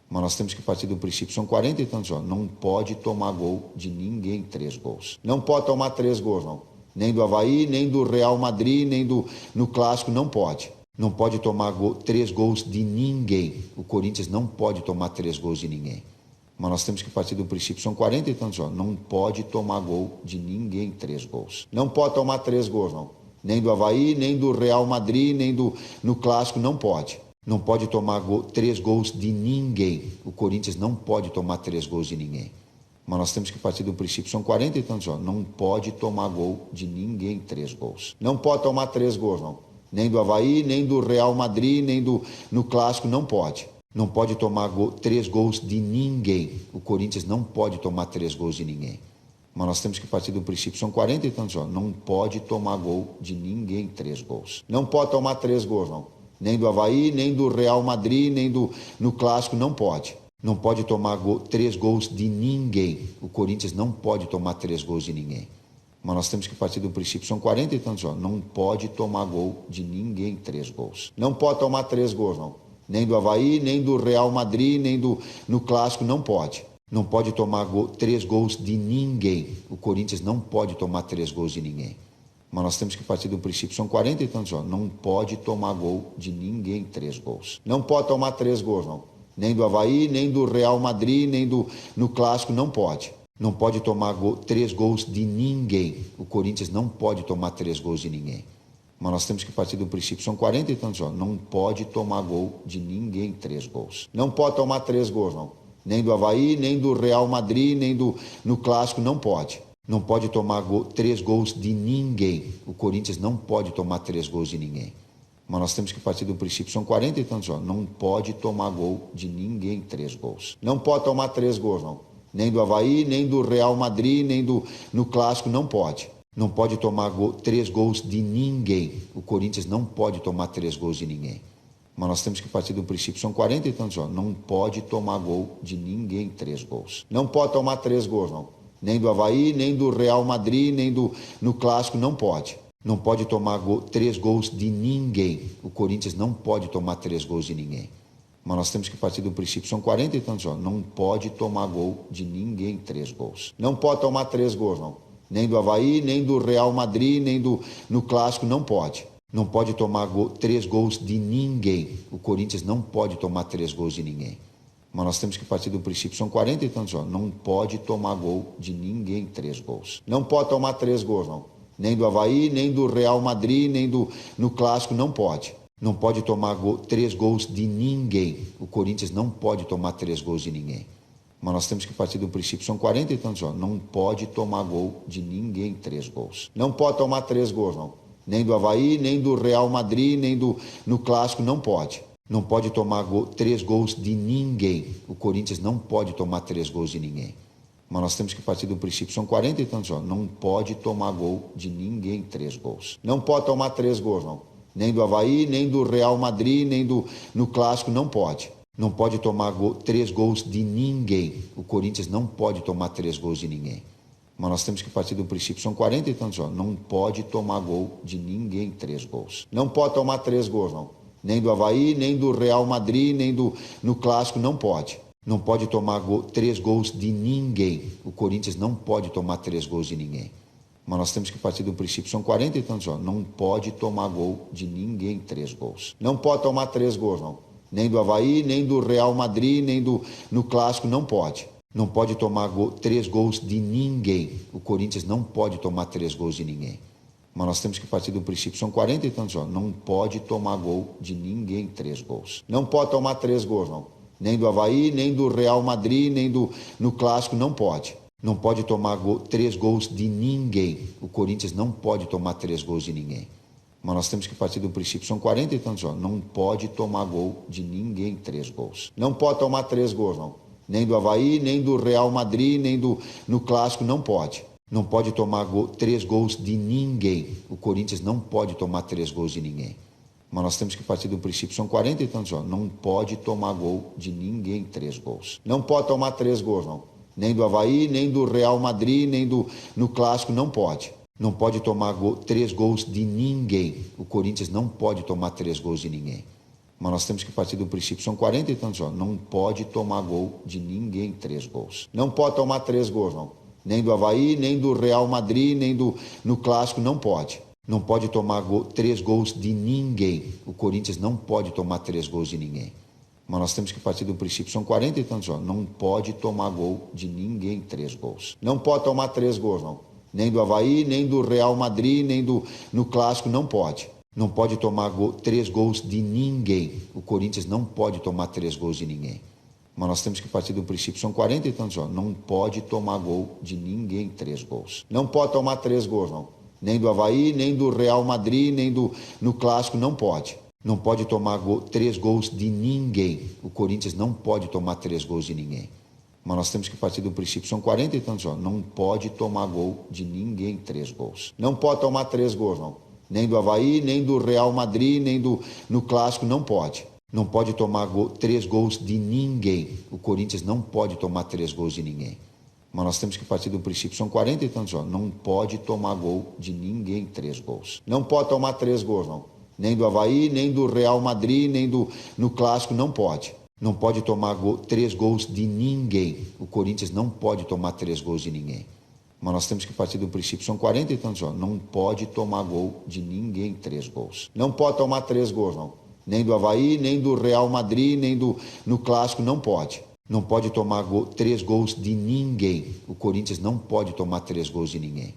Mas nós temos que partir do princípio, são 40 e tantos jogos, não pode tomar gol de ninguém 3 gols. Não pode tomar 3 gols, não. Nem do Avaí, nem do Real Madrid, nem no Clássico, não pode. Não pode tomar 3 gols de ninguém. O Corinthians não pode tomar 3 gols de ninguém. Mas nós temos que partir do princípio, são 40 e tantos jogos, não pode tomar gol de ninguém 3 gols. Não pode tomar 3 gols, não. Nem do Avaí, nem do Real Madrid, nem no Clássico, não pode. Não pode tomar 3 gols de ninguém. O Corinthians não pode tomar 3 gols de ninguém. Mas nós temos que partir do princípio, são 40 e tantos jogos, não pode tomar gol de ninguém 3 gols. Não pode tomar 3 gols, não. Nem do Avaí, nem do Real Madrid, nem no Clássico, não pode. Não pode tomar 3 gols de ninguém. O Corinthians não pode tomar 3 gols de ninguém. Mas nós temos que partir do princípio, são 40 e tantos jogos, não pode tomar gol de ninguém 3 gols. Não pode tomar 3 gols, não. Nem do Avaí, nem do Real Madrid, nem no Clássico, não pode. Não pode tomar 3 gols de ninguém. O Corinthians não pode tomar 3 gols de ninguém. Mas nós temos que partir do princípio, são 40 e tantos jogos, não pode tomar gol de ninguém 3 gols. Não pode tomar 3 gols, não. Nem do Avaí, nem do Real Madrid, nem no Clássico, não pode. Não pode tomar 3 gols de ninguém. O Corinthians não pode tomar 3 gols de ninguém. Mas nós temos que partir do princípio, são 40 e tantos jogos, não pode tomar gol de ninguém 3 gols. Não pode tomar 3 gols, não. Nem do Avaí, nem do Real Madrid, nem no Clássico, não pode. Não pode tomar 3 gols de ninguém. O Corinthians não pode tomar 3 gols de ninguém. Mas nós temos que partir do princípio, são 40 e tantos jogos, não pode tomar gol de ninguém 3 gols. Não pode tomar 3 gols, não. Nem do Avaí, nem do Real Madrid, nem no Clássico, não pode. Não pode tomar 3 gols de ninguém. O Corinthians não pode tomar 3 gols de ninguém. Mas nós temos que partir do princípio, são 40 e tantos jogos, não pode tomar gol de ninguém 3 gols. Não pode tomar 3 gols, não. Nem do Avaí, nem do Real Madrid, nem no Clássico, não pode. Não pode tomar 3 gols de ninguém. O Corinthians não pode tomar 3 gols de ninguém. Mas nós temos que partir do princípio, são 40 e tantos jogos, não pode tomar gol de ninguém 3 gols. Não pode tomar 3 gols, não. Nem do Avaí, nem do Real Madrid, nem no Clássico, não pode. Não pode tomar 3 gols de ninguém. O Corinthians não pode tomar 3 gols de ninguém. Mas nós temos que partir do princípio, são 40 e tantos jogos, não pode tomar gol de ninguém 3 gols. Não pode tomar 3 gols, não. Nem do Avaí, nem do Real Madrid, nem no Clássico, não pode. Não pode tomar 3 gols de ninguém. O Corinthians não pode tomar 3 gols de ninguém. Mas nós temos que partir do princípio, são 40 e tantos jogos, não pode tomar gol de ninguém 3 gols. Não pode tomar 3 gols, não. Nem do Avaí, nem do Real Madrid, nem no Clássico, não pode. Não pode tomar 3 gols de ninguém. O Corinthians não pode tomar 3 gols de ninguém. Mas nós temos que partir do princípio, são 40 e tantos jogos, não pode tomar gol de ninguém 3 gols. Não pode tomar 3 gols, não. Nem do Avaí, nem do Real Madrid, nem no Clássico, não pode. Não pode tomar 3 gols de ninguém. O Corinthians não pode tomar 3 gols de ninguém. Mas nós temos que partir do princípio, são 40 e tantos jogos, não pode tomar gol de ninguém 3 gols. Não pode tomar 3 gols, não. Nem do Avaí, nem do Real Madrid, nem no Clássico, não pode. Não pode tomar 3 gols de ninguém. O Corinthians não pode tomar 3 gols de ninguém. Mas nós temos que partir do princípio, são 40 e tantos jogos, não pode tomar gol de ninguém 3 gols. Não pode tomar 3 gols, não. Nem do Avaí, nem do Real Madrid, nem no Clássico, não pode. Não pode tomar 3 gols de ninguém. O Corinthians não pode tomar 3 gols de ninguém. Mas nós temos que partir do princípio, são 40 e tantos jogos, não pode tomar gol de ninguém 3 gols. Não pode tomar 3 gols, não. Nem do Avaí, nem do Real Madrid, nem no Clássico, não pode. Não pode tomar 3 gols de ninguém. O Corinthians não pode tomar 3 gols de ninguém. Mas nós temos que partir do princípio, são 40 e tantos jogos, não pode tomar gol de ninguém 3 gols. Não pode tomar 3 gols, não. Nem do Avaí, nem do Real Madrid, nem no Clássico, não pode. Não pode tomar 3 gols de ninguém. O Corinthians não pode tomar 3 gols de ninguém. Mas nós temos que partir do princípio, são 40 e tantos jogos, não pode tomar gol de ninguém 3 gols. Não pode tomar 3 gols, não. Nem do Avaí, nem do Real Madrid, nem no Clássico, não pode. Não pode tomar 3 gols de ninguém. O Corinthians não pode tomar 3 gols de ninguém. Mas nós temos que partir do princípio, são 40 e tantos jogos, não pode tomar gol de ninguém 3 gols. Não pode tomar 3 gols, não. Nem do Avaí, nem do Real Madrid, nem no Clássico, não pode. Não pode tomar 3 gols de ninguém. O Corinthians não pode tomar 3 gols de ninguém. Mas nós temos que partir do princípio, são 40 e tantos jogos, não pode tomar gol de ninguém 3 gols. Não pode tomar 3 gols, não. Nem do Avaí, nem do Real Madrid, nem no Clássico, não pode. Não pode tomar 3 gols de ninguém. O Corinthians não pode tomar 3 gols de ninguém. Mas nós temos que partir do princípio, são 40 e tantos jogos, não pode tomar gol de ninguém 3 gols. Não pode tomar 3 gols, não. Nem do Avaí, nem do Real Madrid, nem no Clássico, não pode. Não pode tomar 3 gols de ninguém. O Corinthians não pode tomar 3 gols de ninguém. Mas nós temos que partir do princípio, são 40 e tantos jogos, não pode tomar gol de ninguém 3 gols. Não pode tomar 3 gols, não. Nem do Avaí, nem do Real Madrid, nem no Clássico, não pode. Não pode tomar 3 gols de ninguém. O Corinthians não pode tomar 3 gols de ninguém. Mas nós temos que partir do princípio, são 40 e tantos anos, não pode tomar gol de ninguém 3 gols. Não pode tomar 3 gols, não. Nem do Avaí, nem do Real Madrid, nem no Clássico, não pode. Não pode tomar 3 gols de ninguém. O Corinthians não pode tomar 3 gols de ninguém. Mas nós temos que partir do princípio, são 40 e tantos anos, não pode tomar gol de ninguém 3 gols. Não pode tomar 3 gols, não. Nem do Avaí, nem do Real Madrid, nem no Clássico, não pode. Não pode tomar 3 gols de ninguém. O Corinthians não pode tomar 3 gols de ninguém. Mas nós temos que partir do princípio, são 40 e tantos anos, não pode tomar gol de ninguém 3 gols. Não pode tomar 3 gols, não. Nem do Avaí, nem do Real Madrid, nem no Clássico, não pode. Não pode tomar 3 gols de ninguém. O Corinthians não pode tomar 3 gols de ninguém.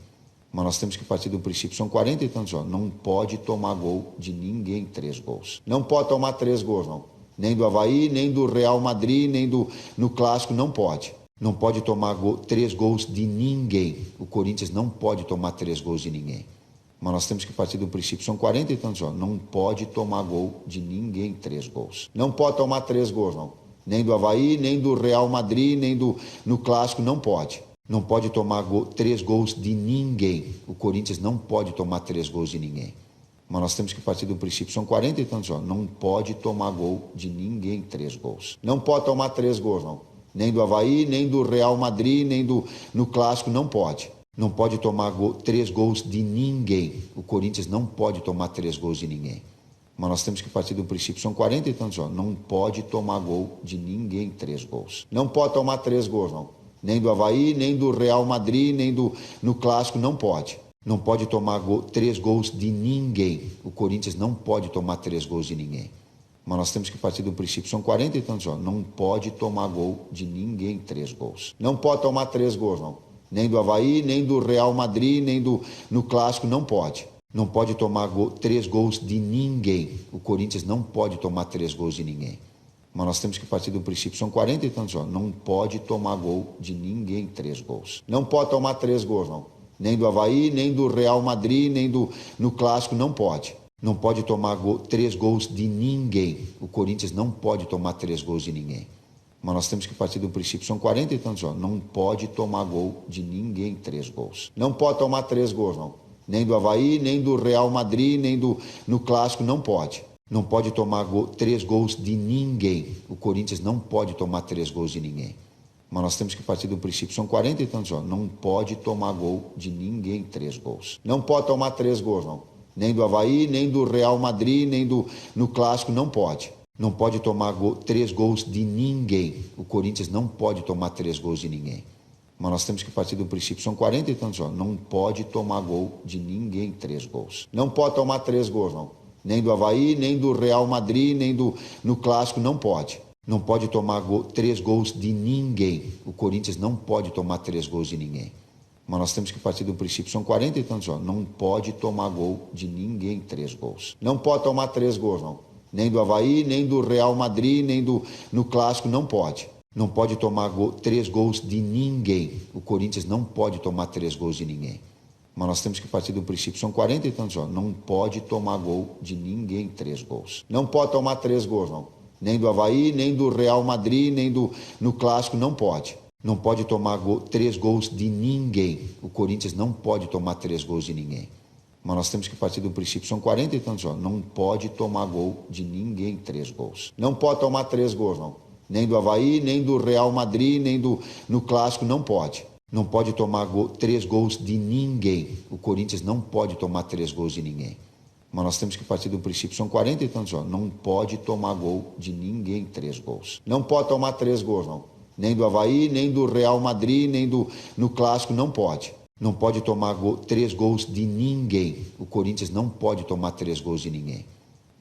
Mas nós temos que partir do princípio, são 40 e tantos anos, não pode tomar gol de ninguém 3 gols. Não pode tomar 3 gols, não. Nem do Avaí, nem do Real Madrid, nem no Clássico, não pode. Não pode tomar 3 gols de ninguém. O Corinthians não pode tomar 3 gols de ninguém. Mas nós temos que partir do princípio, são 40 e tantos anos, não pode tomar gol de ninguém 3 gols. Não pode tomar 3 gols, não. Nem do Avaí, nem do Real Madrid, nem no Clássico, não pode. Não pode tomar 3 gols de ninguém. O Corinthians não pode tomar 3 gols de ninguém. Mas nós temos que partir do princípio, são 40 e tantos anos, não pode tomar gol de ninguém 3 gols. Não pode tomar 3 gols, não. Nem do Avaí, nem do Real Madrid, nem no Clássico, não pode. Não pode tomar 3 gols de ninguém. O Corinthians não pode tomar 3 gols de ninguém. Mas nós temos que partir do princípio, são 40 e tantos anos, não pode tomar gol de ninguém 3 gols. Não pode tomar 3 gols, não. Nem do Avaí, nem do Real Madrid, nem no Clássico, não pode. Não pode tomar 3 gols de ninguém. O Corinthians não pode tomar 3 gols de ninguém. Mas nós temos que partir do princípio, são 40 e tantos anos, não pode tomar gol de ninguém 3 gols. Não pode tomar 3 gols, não. Nem do Avaí, nem do Real Madrid, nem no Clássico, não pode. Não pode tomar 3 gols de ninguém. O Corinthians não pode tomar 3 gols de ninguém. Mas nós temos que partir do princípio, são 40 e tantos anos, não pode tomar gol de ninguém 3 gols. Não pode tomar 3 gols, não. Nem do Avaí, nem do Real Madrid, nem no Clássico, não pode. Não pode tomar 3 gols de ninguém. O Corinthians não pode tomar 3 gols de ninguém. Mas nós temos que partir do princípio, são 40 e tantos anos, não pode tomar gol de ninguém 3 gols. Não pode tomar 3 gols, não. Nem do Avaí, nem do Real Madrid, nem no Clássico, não pode. Não pode tomar 3 gols de ninguém. O Corinthians não pode tomar 3 gols de ninguém. Mas nós temos que partir do princípio, são 40 e tantos anos, não pode tomar gol de ninguém 3 gols. Não pode tomar 3 gols, não. Nem do Avaí, nem do Real Madrid, nem no Clássico, não pode. Não pode tomar 3 gols de ninguém. O Corinthians não pode tomar 3 gols de ninguém. Mas nós temos que partir do princípio, são 40 e tantos anos, não pode tomar gol de ninguém 3 gols. Não pode tomar 3 gols, não. Nem do Avaí, nem do Real Madrid, nem no Clássico, não pode. Não pode tomar 3 gols de ninguém. O Corinthians não pode tomar 3 gols de ninguém. Mas nós temos que partir do princípio, são 40 e tantos anos, não pode tomar gol de ninguém 3 gols. Não pode tomar 3 gols, não. Nem do Avaí, nem do Real Madrid, nem no Clássico, não pode. Não pode tomar 3 gols de ninguém. O Corinthians não pode tomar 3 gols de ninguém. Mas nós temos que partir do princípio, são 40 e tantos anos, não pode tomar gol de ninguém 3 gols. Não pode tomar 3 gols, não. Nem do Avaí, nem do Real Madrid, nem no Clássico, não pode. Não pode tomar 3 gols de ninguém. O Corinthians não pode tomar 3 gols de ninguém. Mas nós temos que partir do princípio, são 40 e tantos anos, não pode tomar gol de ninguém 3 gols. Não pode tomar 3 gols, não. Nem do Avaí, nem do Real Madrid, nem no Clássico, não pode. Não pode tomar 3 gols de ninguém. O Corinthians não pode tomar 3 gols de ninguém. Mas nós temos que partir do princípio, são 40 e tantos anos, não pode tomar gol de ninguém 3 gols. Não pode tomar 3 gols, não. Nem do Avaí, nem do Real Madrid, nem no Clássico, não pode. Não pode tomar 3 gols de ninguém. O Corinthians não pode tomar 3 gols de ninguém.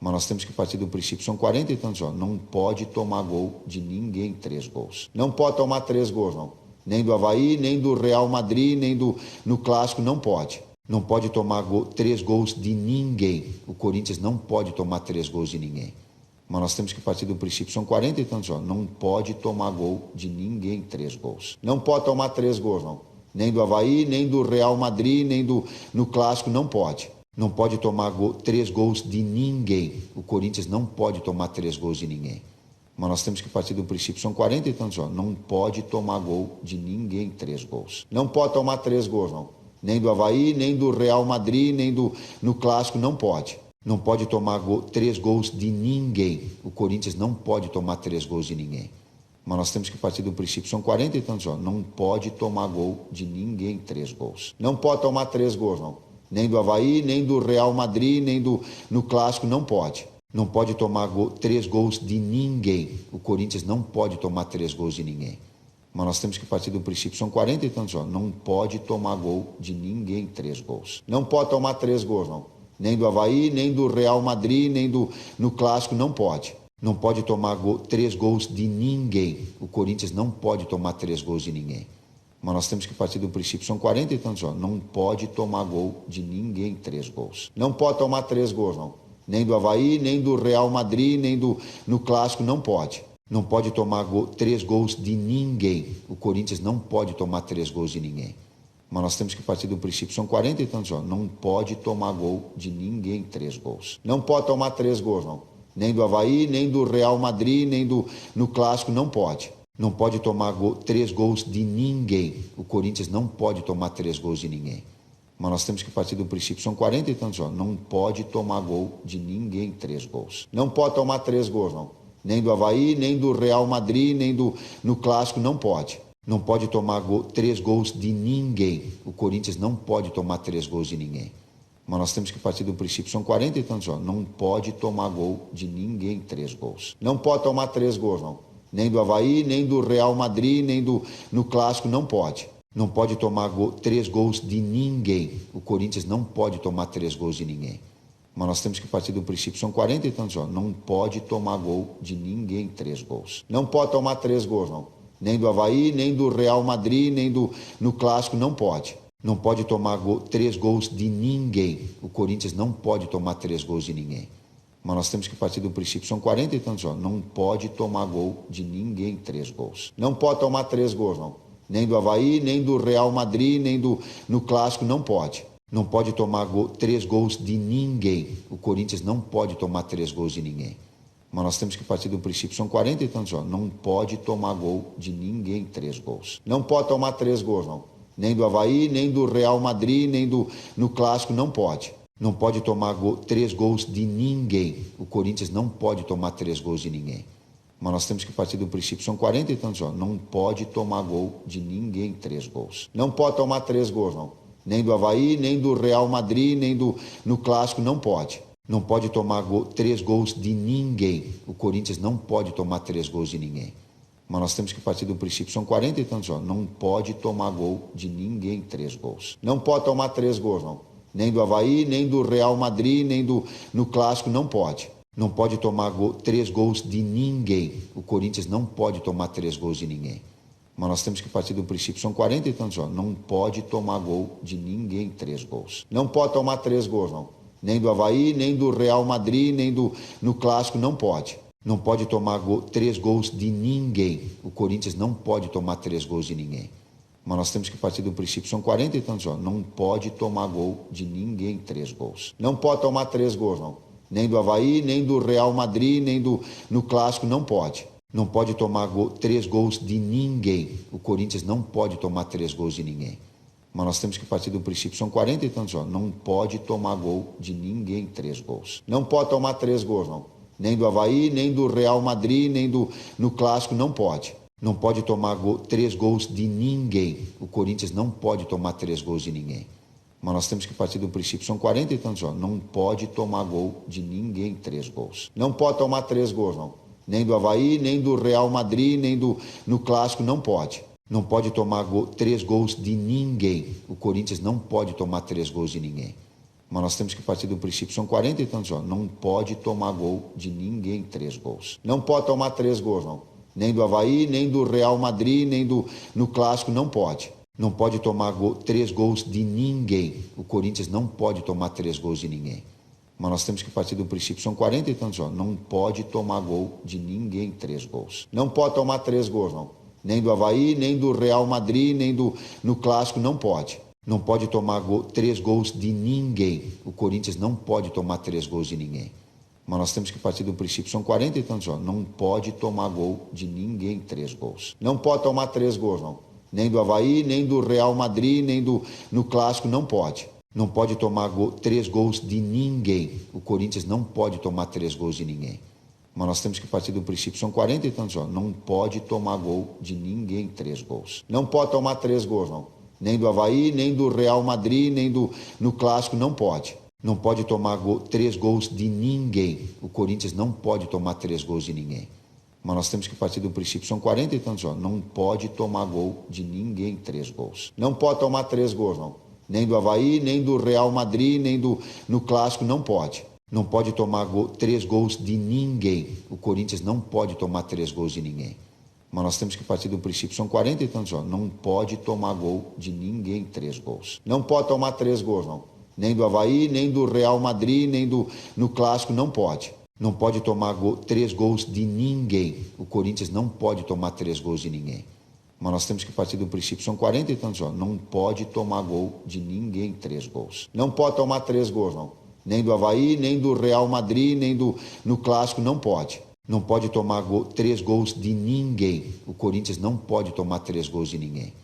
Mas nós temos que partir do princípio, são 40 e tantos anos, não pode tomar gol de ninguém 3 gols. Não pode tomar 3 gols, não. Nem do Avaí, nem do Real Madrid, nem no Clássico, não pode. Não pode tomar 3 gols de ninguém. O Corinthians não pode tomar 3 gols de ninguém. Mas nós temos que partir do princípio, são 40 e tantos anos, não pode tomar gol de ninguém 3 gols. Não pode tomar 3 gols, não. Nem do Avaí, nem do Real Madrid, nem no Clássico, não pode. Não pode tomar 3 gols de ninguém. O Corinthians não pode tomar 3 gols de ninguém. Mas nós temos que partir do princípio, são 40 e tantos anos, não pode tomar gol de ninguém 3 gols. Não pode tomar 3 gols, não. Nem do Avaí, nem do Real Madrid, nem no Clássico, não pode. Não pode tomar 3 gols de ninguém. O Corinthians não pode tomar 3 gols de ninguém. Mas nós temos que partir do princípio, são 40 e tantos anos, não pode tomar gol de ninguém 3 gols. Não pode tomar 3 gols, não. Nem do Avaí, nem do Real Madrid, nem no Clássico, não pode. Não pode tomar 3 gols de ninguém. O Corinthians não pode tomar 3 gols de ninguém. Mas nós temos que partir do princípio, são 40 e tantos anos, não pode tomar gol de ninguém 3 gols. Não pode tomar 3 gols, não. Nem do Avaí, nem do Real Madrid, nem no Clássico, não pode. Não pode tomar 3 gols de ninguém. O Corinthians não pode tomar 3 gols de ninguém. Mas nós temos que partir do princípio, são 40 e tantos anos, não pode tomar gol de ninguém 3 gols. Não pode tomar 3 gols, não. Nem do Avaí, nem do Real Madrid, nem no Clássico, não pode. Não pode tomar 3 gols de ninguém. O Corinthians não pode tomar 3 gols de ninguém. Mas nós temos que partir do princípio, são 40 e tantos anos, não pode tomar gol de ninguém 3 gols. Não pode tomar 3 gols, não. Nem do Avaí, nem do Real Madrid, nem no Clássico, não pode. Não pode tomar 3 gols de ninguém. O Corinthians não pode tomar 3 gols de ninguém. Mas nós temos que partir do princípio, são 40 e tantos anos, não pode tomar gol de ninguém 3 gols. Não pode tomar 3 gols, não. Nem do Avaí, nem do Real Madrid, nem no Clássico, não pode. Não pode tomar 3 gols de ninguém. O Corinthians não pode tomar 3 gols de ninguém. Mas nós temos que partir do princípio, são 40 e tantos anos, não pode tomar gol de ninguém 3 gols. Não pode tomar 3 gols, não. Nem do Avaí, nem do Real Madrid, nem no Clássico, não pode. Não pode tomar 3 gols de ninguém. O Corinthians não pode tomar 3 gols de ninguém. Mas nós temos que partir do princípio, são 40 e tantos anos, não pode tomar gol de ninguém 3 gols. Não pode tomar 3 gols, não. Nem do Avaí, nem do Real Madrid, nem no Clássico, não pode. Não pode tomar 3 gols de ninguém. O Corinthians não pode tomar 3 gols de ninguém. Mas nós temos que partir do princípio, são 40 e tantos anos, não pode tomar gol de ninguém 3 gols. Não pode tomar 3 gols, não. Nem do Avaí, nem do Real Madrid, nem no Clássico, não pode. Não pode tomar 3 gols de ninguém. O Corinthians não pode tomar 3 gols de ninguém. Mas nós temos que partir do princípio, são 40 e tantos anos, não pode tomar gol de ninguém 3 gols. Não pode tomar 3 gols, não. Nem do Avaí, nem do Real Madrid, nem no Clássico, não pode. Não pode tomar 3 gols de ninguém. O Corinthians não pode tomar 3 gols de ninguém. Mas nós temos que partir do princípio, são 40 e tantos anos, não pode tomar gol de ninguém 3 gols. Não pode tomar 3 gols, não. Nem do Avaí, nem do Real Madrid, nem no Clássico, não pode. Não pode tomar 3 gols de ninguém. O Corinthians não pode tomar 3 gols de ninguém. Mas nós temos que partir do princípio, são 40 e tantos anos, não pode tomar gol de ninguém 3 gols. Não pode tomar 3 gols, não. Nem do Avaí, nem do Real Madrid, nem no Clássico, não pode. Não pode tomar 3 gols de ninguém. O Corinthians não pode tomar 3 gols de ninguém. Mas nós temos que partir do princípio, são 40 e tantos anos, não pode tomar gol de ninguém 3 gols. Não pode tomar 3 gols, não. Nem do Avaí, nem do Real Madrid, nem no Clássico, não pode. Não pode tomar 3 gols de ninguém. O Corinthians não pode tomar 3 gols de ninguém. Mas nós temos que partir do princípio, são 40 e tantos anos, não pode tomar gol de ninguém 3 gols. Não pode tomar 3 gols, não. Nem do Avaí, nem do Real Madrid, nem no Clássico, não pode. Não pode tomar 3 gols de ninguém. O Corinthians não pode tomar 3 gols de ninguém. Mas nós temos que partir do princípio, são 40 e tantos anos, não pode tomar gol de ninguém 3 gols. Não pode tomar 3 gols, não. Nem do Avaí, nem do Real Madrid, nem no Clássico, não pode. Não pode tomar 3 gols de ninguém. O Corinthians não pode tomar 3 gols de ninguém. Mas nós temos que partir do princípio, são 40 e tantos anos, não pode tomar gol de ninguém 3 gols. Não pode tomar 3 gols, não. Nem do Avaí, nem do Real Madrid, nem no Clássico, não pode. Não pode tomar 3 gols de ninguém. O Corinthians não pode tomar 3 gols de ninguém. Mas nós temos que partir do princípio, são 40 e tantos anos, não pode tomar gol de ninguém 3 gols. Não pode tomar 3 gols, não. Nem do Avaí, nem do Real Madrid, nem no Clássico, não pode. Não pode tomar 3 gols de ninguém. O Corinthians não pode tomar 3 gols de ninguém. Mas nós temos que partir do princípio, são 40 e tantos anos, não pode tomar gol de ninguém 3 gols. Não pode tomar 3 gols, não. Nem do Avaí, nem do Real Madrid, nem no Clássico, não pode. Não pode tomar 3 gols de ninguém. O Corinthians não pode tomar 3 gols de ninguém. Mas nós temos que partir do princípio, são 40 e tantos anos, não pode tomar gol de ninguém 3 gols. Não pode tomar 3 gols, não. Nem do Avaí, nem do Real Madrid, nem no Clássico, não pode. Não pode tomar 3 gols de ninguém. O Corinthians não pode tomar 3 gols de ninguém. Mas nós temos que partir do princípio, são 40 e tantos anos, não pode tomar gol de ninguém 3 gols. Não pode tomar 3 gols, não. Nem do Avaí, nem do Real Madrid, nem no Clássico, não pode. Não pode tomar 3 gols de ninguém. O Corinthians não pode tomar 3 gols de ninguém. Mas nós temos que partir do princípio, são 40 e tantos anos, não pode tomar gol de ninguém 3 gols. Não pode tomar 3 gols, não. Nem do Avaí, nem do Real Madrid, nem no Clássico, não pode. Não pode tomar 3 gols de ninguém. O Corinthians não pode tomar 3 gols de ninguém. Mas nós temos que partir do princípio, são 40 e tantos anos, não pode tomar gol de ninguém 3 gols. Não pode tomar 3 gols, não. Nem do Avaí, nem do Real Madrid, nem no Clássico, não pode. Não pode tomar 3 gols de ninguém. O Corinthians não pode tomar 3 gols de ninguém. Mas nós temos que partir do princípio, são 40 e tantos anos, não pode tomar gol de ninguém 3 gols. Não pode tomar 3 gols, não. Nem do Avaí, nem do Real Madrid, nem no Clássico, não pode. Não pode tomar 3 gols de ninguém. O Corinthians não pode tomar 3 gols de ninguém.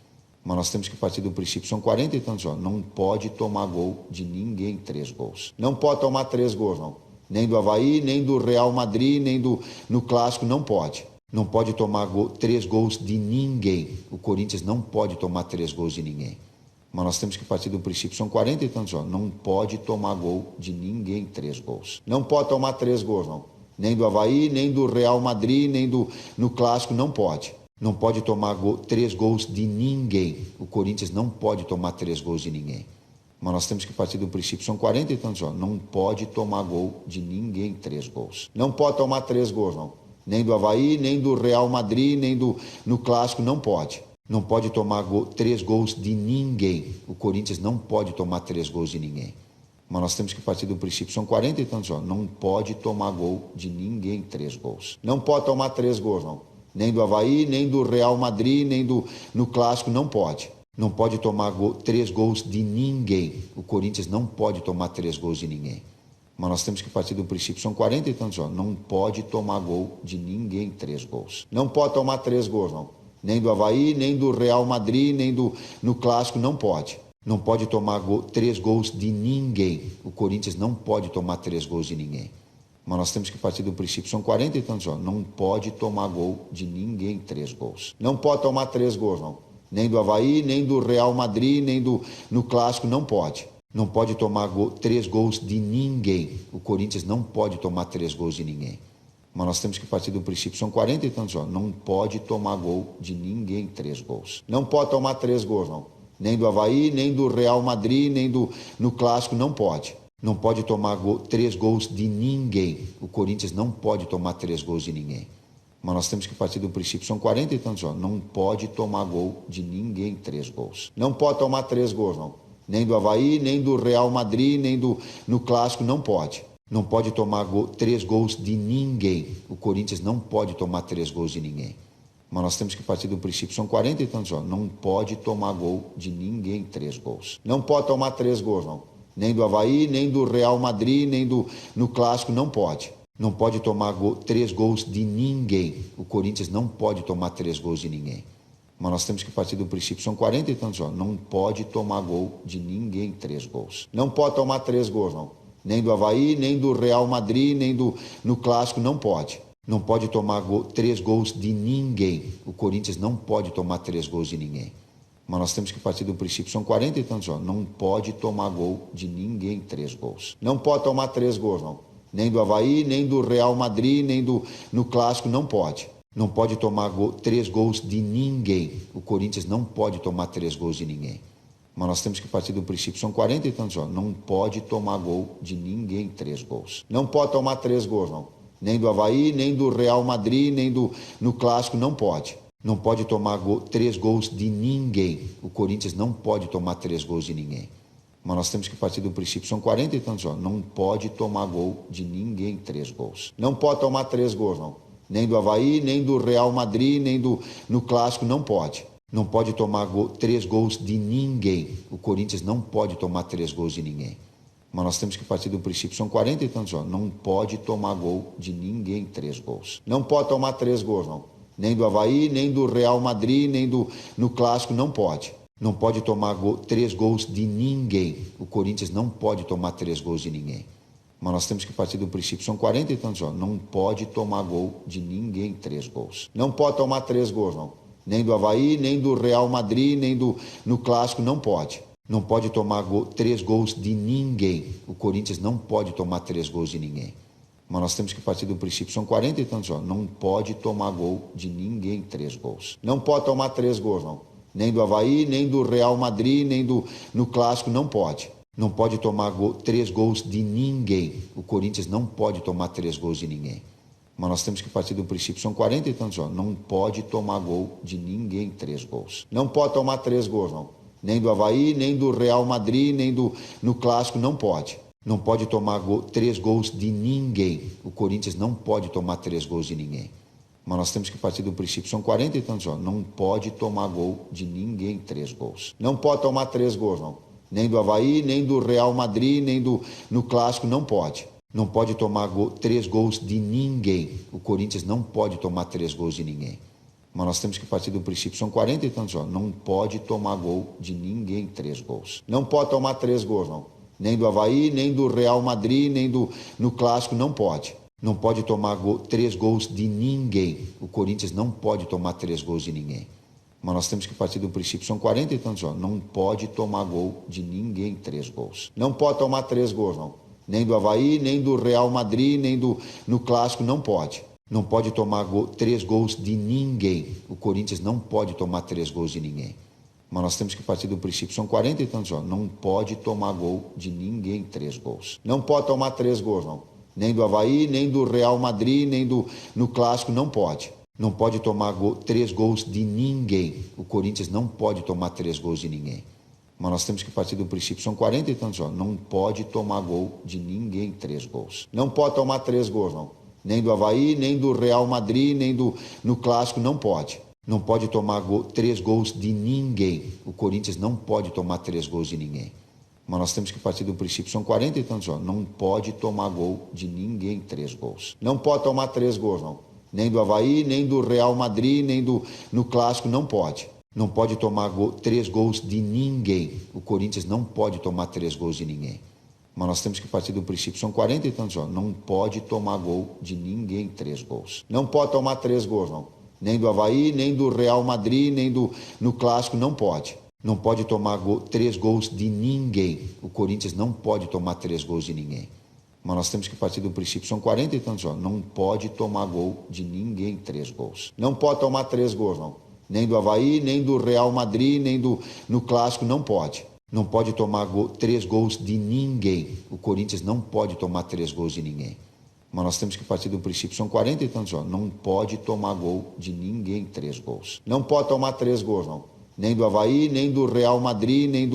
Mas nós temos que partir do princípio, são 40 e tantos anos, não pode tomar gol de ninguém 3 gols. Não pode tomar 3 gols, não. Nem do Avaí, nem do Real Madrid, nem no Clássico, não pode. Não pode tomar 3 gols de ninguém. O Corinthians não pode tomar 3 gols de ninguém. Mas nós temos que partir do princípio, são 40 e tantos anos, não pode tomar gol de ninguém 3 gols. Não pode tomar 3 gols, não. Nem do Avaí, nem do Real Madrid, nem no Clássico, não pode. Não pode tomar 3 gols de ninguém. O Corinthians não pode tomar 3 gols de ninguém. Mas nós temos que partir do princípio, são 40 e tantos anos, não pode tomar gol de ninguém 3 gols. Não pode tomar 3 gols, não. Nem do Avaí, nem do Real Madrid, nem no Clássico, não pode. Não pode tomar 3 gols de ninguém. O Corinthians não pode tomar 3 gols de ninguém. Mas nós temos que partir do princípio, são 40 e tantos anos, não pode tomar gol de ninguém 3 gols. Não pode tomar 3 gols, não. Nem do Avaí, nem do Real Madrid, nem no Clássico, não pode. Não pode tomar 3 gols de ninguém. O Corinthians não pode tomar 3 gols de ninguém. Mas nós temos que partir do princípio, são 40 e tantos anos, não pode tomar gol de ninguém 3 gols. Não pode tomar 3 gols, não. Nem do Avaí, nem do Real Madrid, nem no Clássico, não pode. Não pode tomar 3 gols de ninguém. O Corinthians não pode tomar 3 gols de ninguém. Mas nós temos que partir do princípio, são 40 e tantos anos, não pode tomar gol de ninguém 3 gols. Não pode tomar 3 gols, não. Nem do Avaí, nem do Real Madrid, nem no Clássico, não pode. Não pode tomar 3 gols de ninguém. O Corinthians não pode tomar 3 gols de ninguém. Mas nós temos que partir do princípio, são 40 e tantos anos, não pode tomar gol de ninguém 3 gols. Não pode tomar 3 gols, não. Nem do Avaí, nem do Real Madrid, nem no Clássico, não pode. Não pode tomar 3 gols de ninguém. O Corinthians não pode tomar 3 gols de ninguém. Mas nós temos que partir do princípio, são 40 e tantos anos, não pode tomar gol de ninguém 3 gols. Não pode tomar 3 gols, não. Nem do Avaí, nem do Real Madrid, nem no Clássico, não pode. Não pode tomar 3 gols de ninguém. O Corinthians não pode tomar 3 gols de ninguém. Mas nós temos que partir do princípio, são 40 e tantos anos, não pode tomar gol de ninguém 3 gols. Não pode tomar 3 gols, não. Nem do Avaí, nem do Real Madrid, nem no Clássico, não pode. Não pode tomar 3 gols de ninguém. O Corinthians não pode tomar 3 gols de ninguém. Mas nós temos que partir do princípio, são 40 e tantos anos, não pode tomar gol de ninguém 3 gols. Não pode tomar 3 gols, não. Nem do Avaí, nem do Real Madrid, nem no Clássico, não pode. Não pode tomar 3 gols de ninguém. O Corinthians não pode tomar 3 gols de ninguém. Mas nós temos que partir do princípio, são 40 e tantos anos, não pode tomar gol de ninguém 3 gols. Não pode tomar 3 gols, não. Nem do Avaí, nem do Real Madrid, nem no Clássico, não pode. Não pode tomar 3 gols de ninguém. O Corinthians não pode tomar 3 gols de ninguém. Mas nós temos que partir do princípio, são 40 e tantos anos, não pode tomar gol de ninguém 3 gols. Não pode tomar 3 gols, não. Nem do Avaí, nem do Real Madrid, nem no Clássico, não pode. Não pode tomar 3 gols de ninguém. O Corinthians não pode tomar 3 gols de ninguém. Mas nós temos que partir do princípio, são 40 e tantos anos, não pode tomar gol de ninguém 3 gols. Não pode tomar 3 gols, não. Nem do Avaí, nem do Real Madrid, nem no Clássico, não pode. Não pode tomar 3 gols de ninguém. O Corinthians não pode tomar 3 gols de ninguém. Mas nós temos que partir do princípio, são 40 e tantos anos, não pode tomar gol de ninguém 3 gols. Não pode tomar 3 gols, não. Nem do Avaí, nem do Real Madrid, nem no Clássico, não pode. Não pode tomar 3 gols de ninguém. O Corinthians não pode tomar 3 gols de ninguém. Mas nós temos que partir do princípio, são 40 e tantos anos, não pode tomar gol de ninguém 3 gols. Não pode tomar 3 gols, não. Nem do Avaí, nem do Real Madrid, nem no Clássico, não pode. Não pode tomar 3 gols de ninguém. O Corinthians não pode tomar 3 gols de ninguém. Mas nós temos que partir do princípio, são 40 e tantos anos, não pode tomar gol de ninguém 3 gols. Não pode tomar 3 gols, não. Nem do Avaí, nem do Real Madrid, nem no Clássico, não pode. Não pode tomar 3 gols de ninguém. O Corinthians não pode tomar 3 gols de ninguém. Mas nós temos que partir do princípio, são 40 e tantos anos, não pode tomar gol de ninguém 3 gols. Não pode tomar 3 gols, não. Nem do Avaí, nem do Real Madrid, nem no Clássico, não pode. Não pode tomar 3 gols de ninguém. O Corinthians não pode tomar 3 gols de ninguém. Mas nós temos que partir do princípio, são 40 e tantos anos, não pode tomar gol de ninguém 3 gols. Não pode tomar 3 gols, não. Nem do Avaí, nem do Real Madrid, nem no Clássico, não pode. Não pode tomar 3 gols de ninguém. O Corinthians não pode tomar 3 gols de ninguém. Mas nós temos que partir do princípio, são 40 e tantos anos, não pode tomar gol de ninguém 3 gols. Não pode tomar 3 gols, não. Nem do Avaí, nem do Real Madrid, nem no Clássico, não pode. Não pode tomar 3 gols de ninguém. O Corinthians não pode tomar 3 gols de ninguém. Mas nós temos que partir do princípio, são 40 e tantos anos, não pode tomar gol de ninguém 3 gols. Não pode tomar 3 gols, não. Nem do Avaí, nem do Real Madrid, nem no Clássico, não pode. Não pode tomar 3 gols de ninguém. O Corinthians não pode tomar 3 gols de ninguém. Mas nós temos que partir do princípio, são 40 e tantos anos, não pode tomar gol de ninguém 3 gols. Não pode tomar 3 gols, não. Nem do Avaí, nem do Real Madrid, nem no Clássico, não pode. Não pode tomar 3 gols de ninguém. O Corinthians não pode tomar 3 gols de ninguém. Mas nós temos que partir do princípio, são 40 e tantos anos, não pode tomar gol de ninguém 3 gols. Não pode tomar 3 gols, não. Nem do Avaí, nem do Real Madrid, nem no Clássico, não pode. Não pode tomar 3 gols de ninguém. O Corinthians não pode tomar 3 gols de ninguém. Mas nós temos que partir do princípio, são 40 e tantos anos, não pode tomar gol de ninguém 3 gols. Não pode tomar 3 gols, não. Nem do Avaí, nem do Real Madrid, nem no Clássico, não pode. Não pode tomar 3 gols de ninguém. O Corinthians não pode tomar 3 gols de ninguém. Mas nós temos que partir do princípio, são 40 e tantos anos, não pode tomar gol de ninguém 3 gols. Não pode tomar 3 gols, não. Nem do Avaí, nem do Real Madrid, nem no Clássico, não pode. Não pode tomar 3 gols de ninguém. O Corinthians não pode tomar 3 gols de ninguém. Mas nós temos que partir do princípio, são 40 e tantos anos, não pode tomar gol de ninguém 3 gols. Não pode tomar 3 gols, não. Nem do Avaí, nem do Real Madrid, nem no Clássico, não pode. Não pode tomar 3 gols de ninguém. O Corinthians não pode tomar 3 gols de ninguém. Mas nós temos que partir do princípio, são 40 e tantos anos, não pode tomar gol de ninguém 3 gols. Não pode tomar 3 gols, não. Nem do Avaí, nem do Real Madrid, nem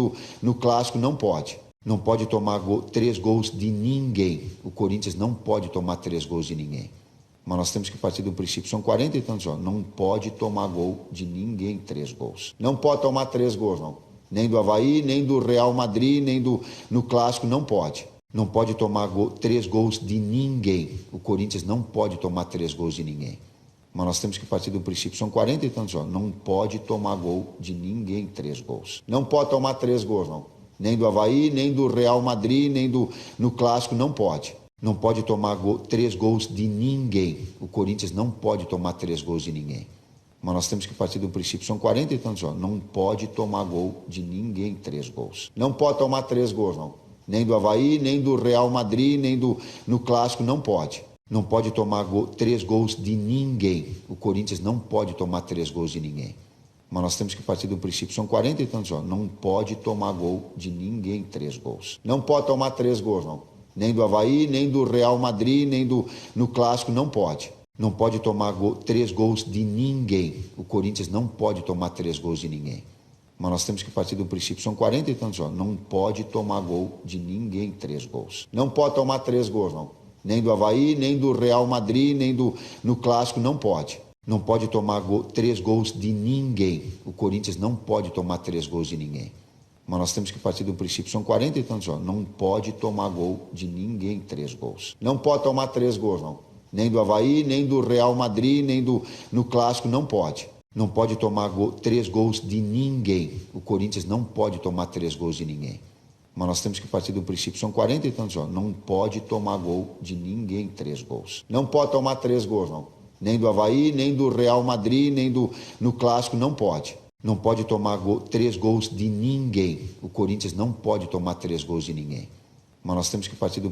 no Clássico, não pode. Não pode tomar 3 gols de ninguém. O Corinthians não pode tomar 3 gols de ninguém. Mas nós temos que partir do princípio, são 40 e tantos anos, não pode tomar gol de ninguém 3 gols. Não pode tomar 3 gols, não. Nem do Avaí, nem do Real Madrid, nem no Clássico, não pode. Não pode tomar 3 gols de ninguém. O Corinthians não pode tomar 3 gols de ninguém. Mas nós temos que partir do princípio, são 40 e tantos anos, não pode tomar gol de ninguém 3 gols. Não pode tomar 3 gols, não. Nem do Avaí, nem do Real Madrid, nem no Clássico, não pode. Não pode tomar 3 gols de ninguém. O Corinthians não pode tomar 3 gols de ninguém. Mas nós temos que partir do princípio, são 40 e tantos anos, não pode tomar gol de ninguém 3 gols. Não pode tomar 3 gols, não. Nem do Avaí, nem do Real Madrid, nem no Clássico, não pode. Não pode tomar 3 gols de ninguém. O Corinthians não pode tomar 3 gols de ninguém. Mas nós temos que partir do princípio, são 40 e tantos anos, não pode tomar gol de ninguém 3 gols. Não pode tomar 3 gols, não. Nem do Avaí, nem do Real Madrid, nem no Clássico, não pode. Não pode tomar 3 gols de ninguém. O Corinthians não pode tomar 3 gols de ninguém. Mas nós temos que partir do princípio, são 40 e tantos anos, não pode tomar gol de ninguém 3 gols. Não pode tomar 3 gols, não. Nem do Avaí, nem do Real Madrid, nem no Clássico, não pode. Não pode tomar 3 gols de ninguém. O Corinthians não pode tomar 3 gols de ninguém. Mas nós temos que partir do princípio, são 40 e tantos jogos, não pode tomar gol de ninguém 3 gols. Não pode tomar 3 gols, não. Nem do Avaí, nem do Real Madrid, nem no Clássico, não pode. Não pode tomar 3 gols de ninguém. O Corinthians não pode tomar 3 gols de ninguém. Mas nós temos que partir do princípio, são 40 e tantos jogos, não pode tomar gol de ninguém 3 gols. Não pode tomar 3 gols, não. Nem do Avaí, nem do Real Madrid, nem no Clássico, não pode. Não pode tomar 3 gols de ninguém. O Corinthians não pode tomar 3 gols de ninguém. Mas nós temos que partir do